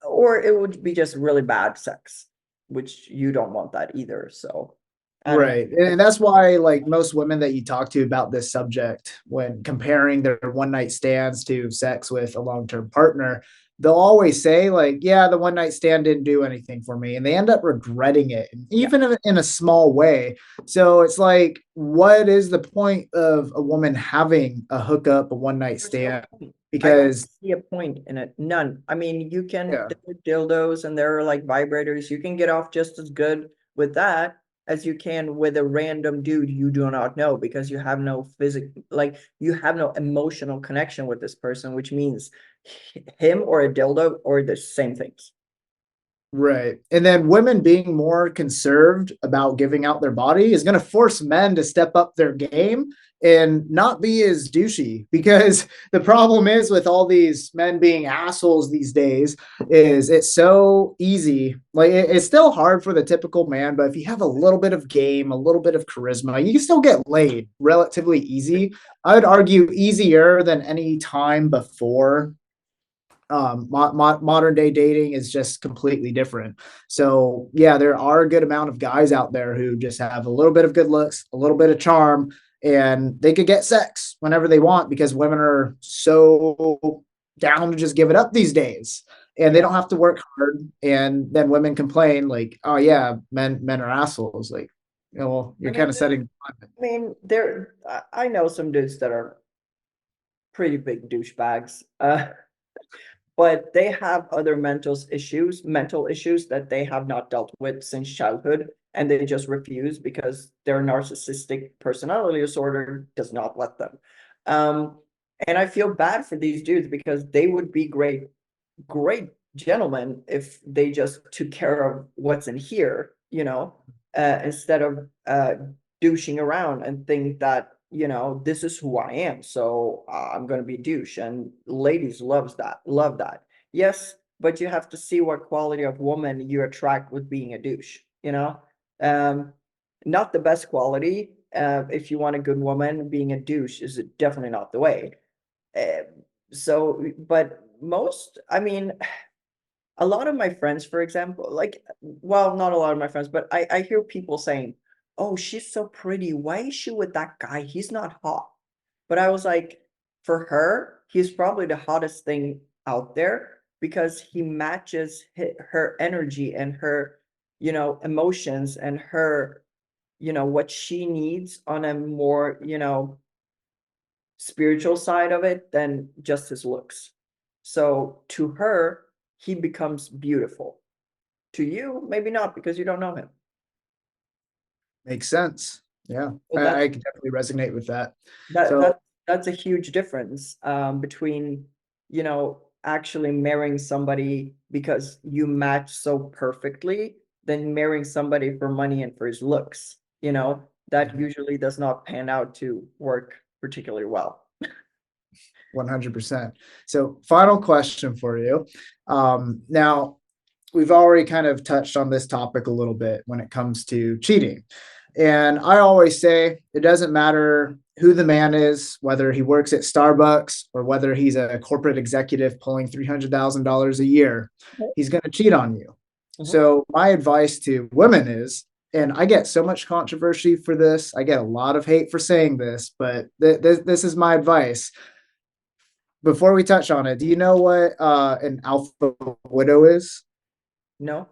or it would be just really bad sex, which you don't want that either. So, I don't know. Right. And that's why, like, most women that you talk to about this subject, when comparing their one night stands to sex with a long term partner, they'll always say, like, yeah, the one night stand didn't do anything for me. And they end up regretting it, Yeah. even if in a small way. So it's like, what is the point of a woman having a hookup, a one night There's no stand? point. I don't Because, see a point in it. None. I mean, yeah. there are dildos and there are like vibrators. You can get off just as good with that. as you can with a random dude you do not know, because you have no you have no emotional connection with this person, which means him or a dildo or the same things. Right. And then women being more conserved about giving out their body is going to force men to step up their game and not be as douchey, because the problem is with all these men being assholes these days is it's so easy. Like it's still hard for the typical man, but if you have a little bit of game, a little bit of charisma, you can still get laid relatively easy. I would argue easier than any time before. Modern day dating is just completely different. So yeah, there are a good amount of guys out there who just have a little bit of good looks, a little bit of charm, and they could get sex whenever they want because women are so down to just give it up these days, and they don't have to work hard. And then women complain like, oh yeah, men are assholes. Like, you know, well, you're kind of setting. I know some dudes that are pretty big douchebags. But they have other mental issues that they have not dealt with since childhood, and they just refuse because their narcissistic personality disorder does not let them. And I feel bad for these dudes because they would be great gentlemen if they just took care of what's in here, instead of douching around and think that this is who I am, so I'm gonna be douche. And ladies love that. Yes, but you have to see what quality of woman you attract with being a douche. Not the best quality. If you want a good woman, being a douche is definitely not the way. But a lot of my friends, for example, well, not a lot of my friends, but I hear people saying, oh, she's so pretty. Why is she with that guy? He's not hot. But I was like, for her, he's probably the hottest thing out there because he matches her energy and her, emotions and her, what she needs on a more, spiritual side of it than just his looks. So to her, he becomes beautiful. To you, maybe not, because you don't know him. Makes sense. Yeah, So I can definitely resonate with that. That's a huge difference between, actually marrying somebody because you match so perfectly than marrying somebody for money and for his looks. That usually does not pan out to work particularly well. 100%. So final question for you. Now, we've already kind of touched on this topic a little bit when it comes to cheating. And I always say it doesn't matter who the man is, whether he works at Starbucks or whether he's a corporate executive pulling $300,000 a year, he's going to cheat on you. Mm-hmm. So my advice to women is, and I get so much controversy for this, I get a lot of hate for saying this, but this is my advice. Before we touch on it, do you know what an alpha widow is? No.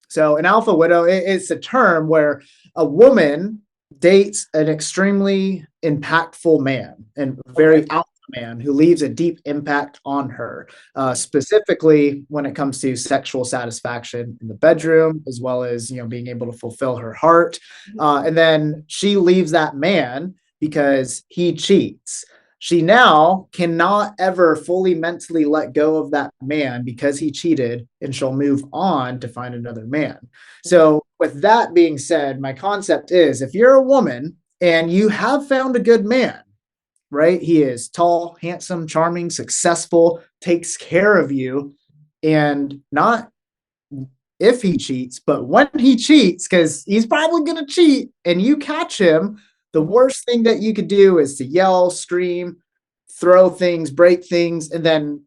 So an alpha widow, it's a term where a woman dates an extremely impactful man and very alpha man who leaves a deep impact on her, specifically when it comes to sexual satisfaction in the bedroom, as well as, being able to fulfill her heart. And then she leaves that man because he cheats. She now cannot ever fully mentally let go of that man because he cheated, and she'll move on to find another man. So with that being said, my concept is if you're a woman and you have found a good man, right? He is tall, handsome, charming, successful, takes care of you, and not if he cheats, but when he cheats, because he's probably going to cheat and you catch him, the worst thing that you could do is to yell, scream, throw things, break things, and then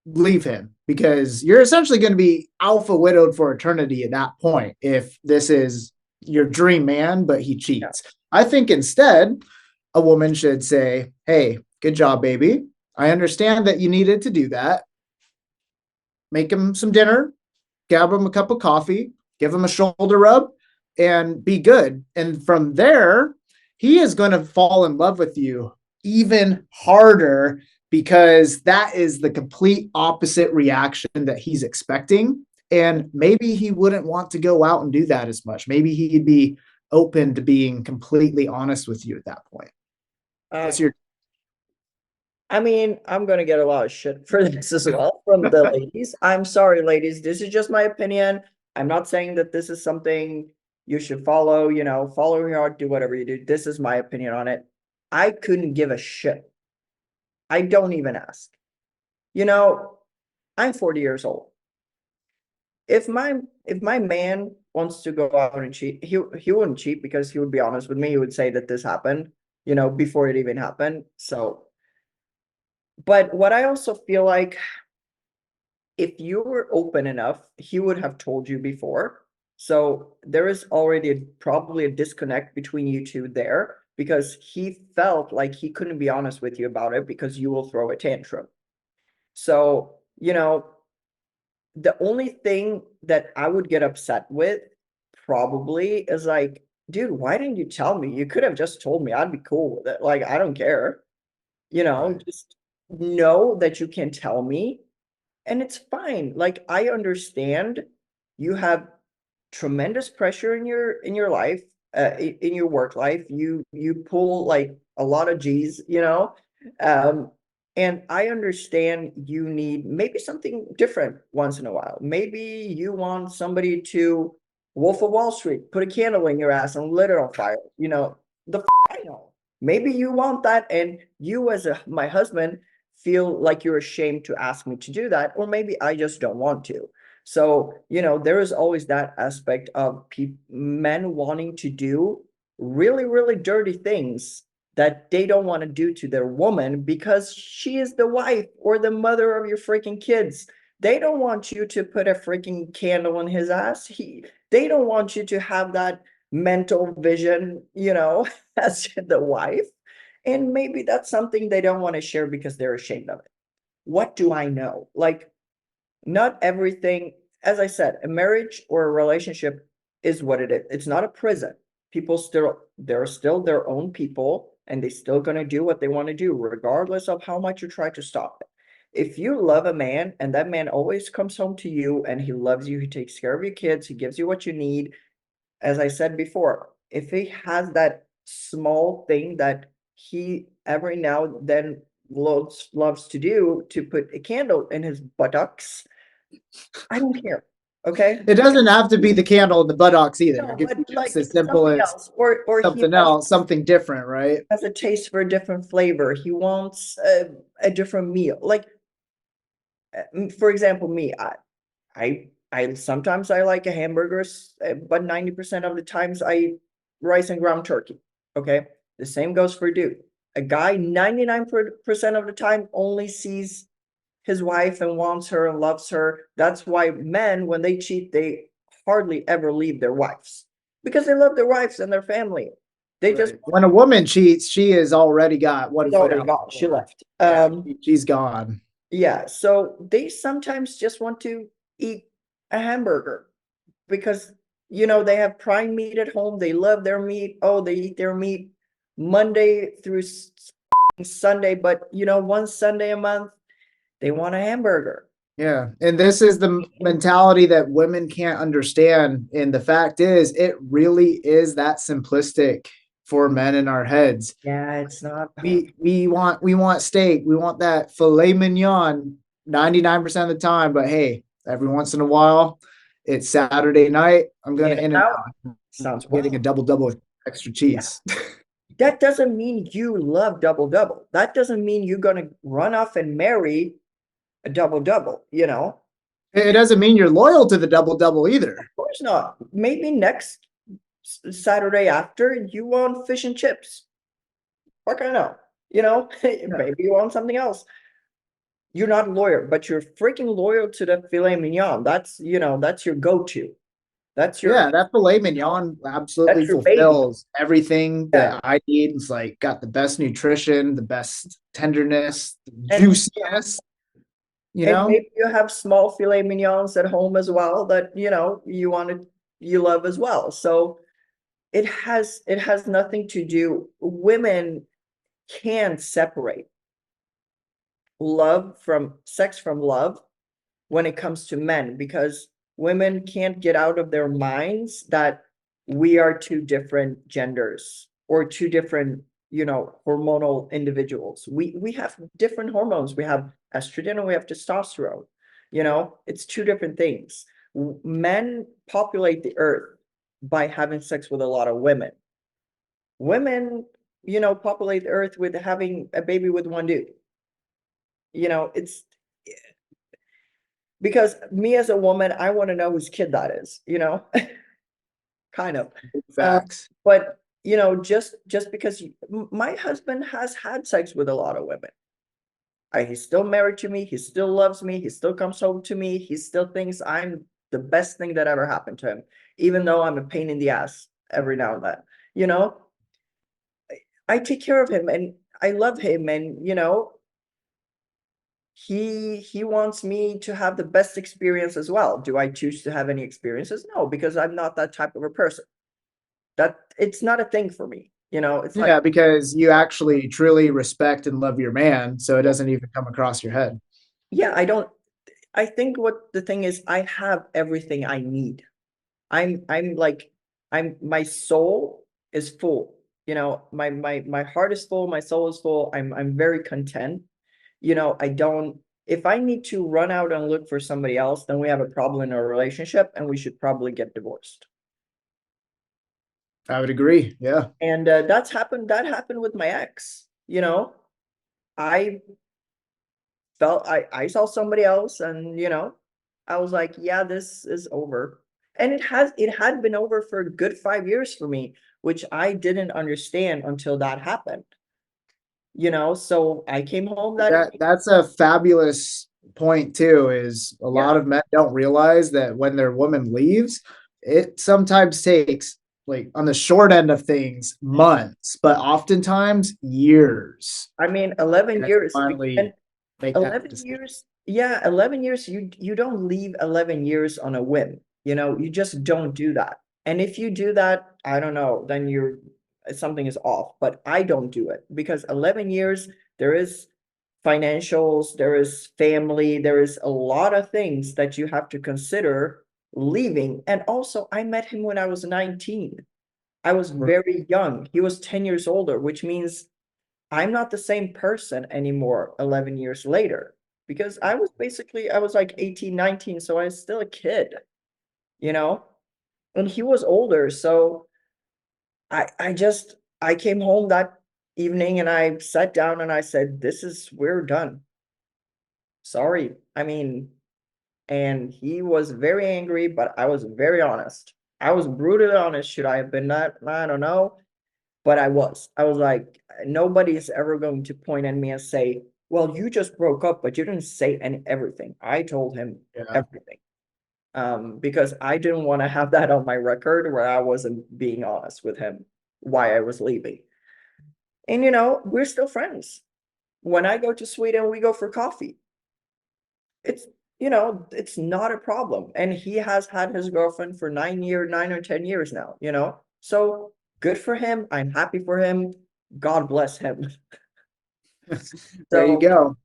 leave him, because you're essentially going to be alpha widowed for eternity at that point if this is your dream man, but he cheats. Yeah. I think instead, a woman should say, hey, good job, baby. I understand that you needed to do that. Make him some dinner, grab him a cup of coffee, give him a shoulder rub, and be good. And from there, he is going to fall in love with you even harder, because that is the complete opposite reaction that he's expecting. And maybe he wouldn't want to go out and do that as much. Maybe he'd be open to being completely honest with you at that point. Uh, What's your I mean, I'm gonna get a lot of shit for this as well from the ladies. I'm sorry, ladies. This is just my opinion. I'm not saying that this is something you should follow, follow your heart, do whatever you do. This is my opinion on it. I couldn't give a shit. I don't even ask. You know, I'm 40 years old. If my man wants to go out and cheat, he wouldn't cheat because he would be honest with me. He would say that this happened, before it even happened. So, but what I also feel like, if you were open enough, he would have told you before. So there is already probably a disconnect between you two there, because he felt like he couldn't be honest with you about it because you will throw a tantrum. So, the only thing that I would get upset with probably is like, dude, why didn't you tell me? You could have just told me. I'd be cool with it. Like, I don't care. right? Just know that you can tell me, and it's fine. Like, I understand you have tremendous pressure in your life, in your work life. You pull like a lot of G's, um, and I understand you need maybe something different once in a while. Maybe you want somebody to Wolf of Wall Street, put a candle in your ass and lit it on fire. I know. Maybe you want that, and you, as my husband, feel like you're ashamed to ask me to do that, or maybe I just don't want to. So, there is always that aspect of men wanting to do really, really dirty things that they don't want to do to their woman because she is the wife or the mother of your freaking kids. They don't want you to put a freaking candle in his ass. They don't want you to have that mental vision, as the wife. And maybe that's something they don't want to share because they're ashamed of it. What do I know? Like, not everything, as I said, a marriage or a relationship is what it is. It's not a prison. They're still their own people, and they still gonna do what they want to do, regardless of how much you try to stop it. If you love a man and that man always comes home to you and he loves you, he takes care of your kids, he gives you what you need, as I said before, if he has that small thing that he every now and then loves to do, to put a candle in his buttocks, I don't care. Okay. It doesn't have to be the candle in the buttocks either. No, It could but be just like as simple something as else, or he something else, something different, right? has a taste for a different flavor. He wants a different meal. Like, for example, me, I sometimes I like a hamburger, but 90% of the times I eat rice and ground turkey. Okay. The same goes for a dude. A guy 99% of the time only sees his wife and wants her and loves her. That's why men, when they cheat, they hardly ever leave their wives because they love their wives and their family. They just Right. When a woman cheats, she has already got one she's foot already out the gone. She door. left. Yeah, she's gone. Yeah. So they sometimes just want to eat a hamburger because they have prime meat at home. They love their meat. Oh, they eat their meat Monday through Sunday, but one Sunday a month they want a hamburger. Yeah. And this is the mentality that women can't understand. And the fact is, it really is that simplistic for men in our heads. Yeah, it's not. We want steak. We want that filet mignon 99% of the time. But hey, every once in a while, it's Saturday night. I'm gonna In and in and out out. sounds Getting a well. double with extra Yeah. cheese. That doesn't mean you love double double. That doesn't mean you're gonna run off and marry a double double. It doesn't mean you're loyal to the double double either. Of course not. Maybe next Saturday after you want fish and chips. What can I know? Yeah. Maybe you want something else. You're not loyal, but you're freaking loyal to the filet mignon. That's your go-to. That's your Yeah, that filet know, mignon absolutely that's your baby. fulfills everything Yeah. that I need. It's like got the best nutrition, the best tenderness, the And juiciness, you and know? maybe you have small filet mignons at home as well that you love as well. So it has nothing to do. Women can separate love from sex from love when it comes to men, because Women can't get out of their minds that we are two different genders or two different, hormonal individuals. We have different hormones. We have estrogen and we have testosterone. It's two different things. Men populate the earth by having sex with a lot of women. Women, populate the earth with having a baby with one dude. It's because me as a woman, I want to know whose kid that is, kind of. Facts. But just because my husband has had sex with a lot of women. He's still married to me, he still loves me, he still comes home to me, he still thinks I'm the best thing that ever happened to him, even though I'm a pain in the ass every now and then. You know, I take care of him and I love him, and he wants me to have the best experience as well. Do I choose to have any experiences? No, because I'm not that type of a person. That it's not a thing for me. It's like, Yeah, because you actually truly respect and love your man, so it doesn't even come across your head. yeah, I think what the thing is, I have everything I need. I'm like, my soul is full. My heart is full, my soul is full. I'm very content. I don't, if I need to run out and look for somebody else, then we have a problem in our relationship and we should probably get divorced. I would agree. Yeah. And that happened with my ex. I I saw somebody else, and I was like, yeah, this is over. And it had been over for a good 5 years for me, which I didn't understand until that happened. So I came home that That's a fabulous point too, is a yeah. lot of men don't realize that when their woman leaves, it sometimes takes, like, on the short end of things, months, but oftentimes years. I mean, 11 And years, and finally make that 11 decision. years, yeah, 11 years, you don't leave 11 years on a whim. You just don't do that. And if you do that, I don't know, then something is off, but I don't do it because 11 years, there is financials, there is family, there is a lot of things that you have to consider leaving. And also, I met him when I was 19. I was very young. He was 10 years older, which means I'm not the same person anymore 11 years later, because I was like 18, 19, so I was still a kid, you know? And he was older, so I came home that evening and I sat down and I said, we're done. Sorry. I mean, and he was very angry, but I was very honest. I was brutally honest. Should I have been that? I don't know. But I was like, nobody is ever going to point at me and say, well, you just broke up, but you didn't say everything. I told him Yeah. everything. Because I didn't want to have that on my record where I wasn't being honest with him why I was leaving. And we're still friends. When I go to Sweden, we go for coffee. It's it's not a problem. And he has had his girlfriend for 9 or 10 years now, So good for him. I'm happy for him. God bless him. There you So,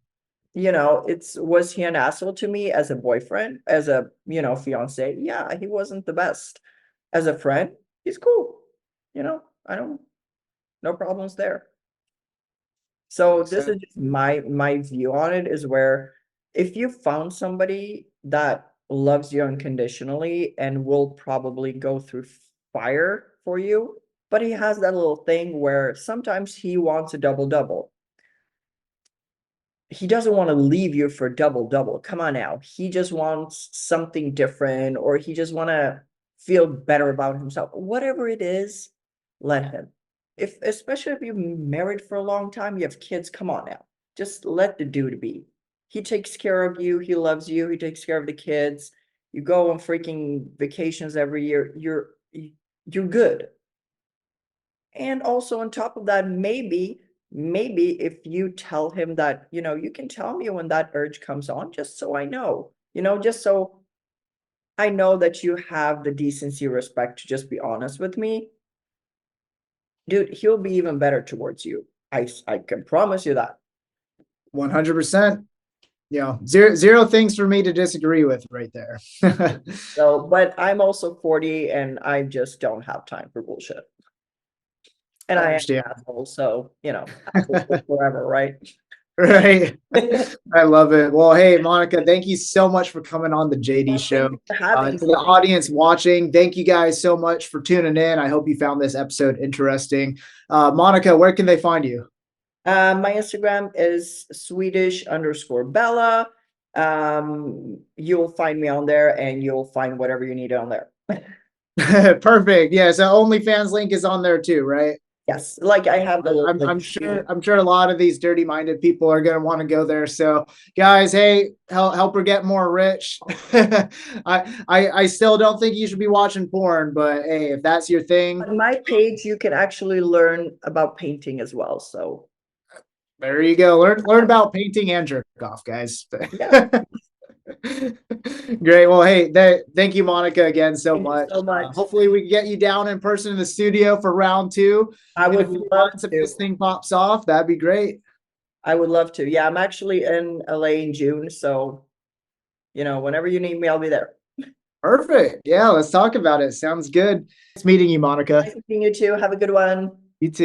go. was he an asshole to me as a boyfriend, as a, fiance? Yeah, he wasn't the best. As a friend, he's cool. I don't, no problems there. So Makes this sense. is just my view on it, is where if you found somebody that loves you unconditionally and will probably go through fire for you, but he has that little thing where sometimes he wants a double double. He doesn't want to leave you for double double. Come on now. He just wants something different, or he just want to feel better about himself. Whatever it is, let him. If especially if you've married for a long time, you have kids, come on now. Just let the dude be. He takes care of you, he loves you, he takes care of the kids. You go on freaking vacations every year. You're good. And also on top of that, maybe if you tell him that, you can tell me when that urge comes on, just so I know, just so I know that you have the decency, respect to just be honest with me, dude, he'll be even better towards you. I can promise you that. 100%. zero things for me to disagree with right there. So, but I'm also 40 and I just don't have time for bullshit. And I I am understand. an asshole, so asshole forever, right? Right. I love it. Well, hey, Monica, thank you so much for coming on the JD Well, thank show. you for having To me. the audience watching, thank you guys so much for tuning in. I hope you found this episode interesting. Monica, where can they find you? My Instagram is Swedish_Bella. You'll find me on there and you'll find whatever you need on there. Perfect. Yeah. So OnlyFans link is on there too, right? Yes, like I have the little I'm link. sure a lot of these dirty minded people are going to want to go there. So guys, hey, help her get more rich. I still don't think you should be watching porn, but hey, if that's your thing, On my page, you can actually learn about painting as well. So there you go. Learn about painting and jerk off, guys. yeah, Great. Well, hey, thank you, Monica, again so thank you much. so much. Hopefully, we can get you down in person in the studio for round two. I In a would few love months, if to. this thing pops off, that'd be great. I would love to. Yeah, I'm actually in LA in June, so whenever you need me, I'll be there. Perfect. Yeah, let's talk about it. Sounds good. It's meeting you, Monica. Nice meeting you too. Have a good one.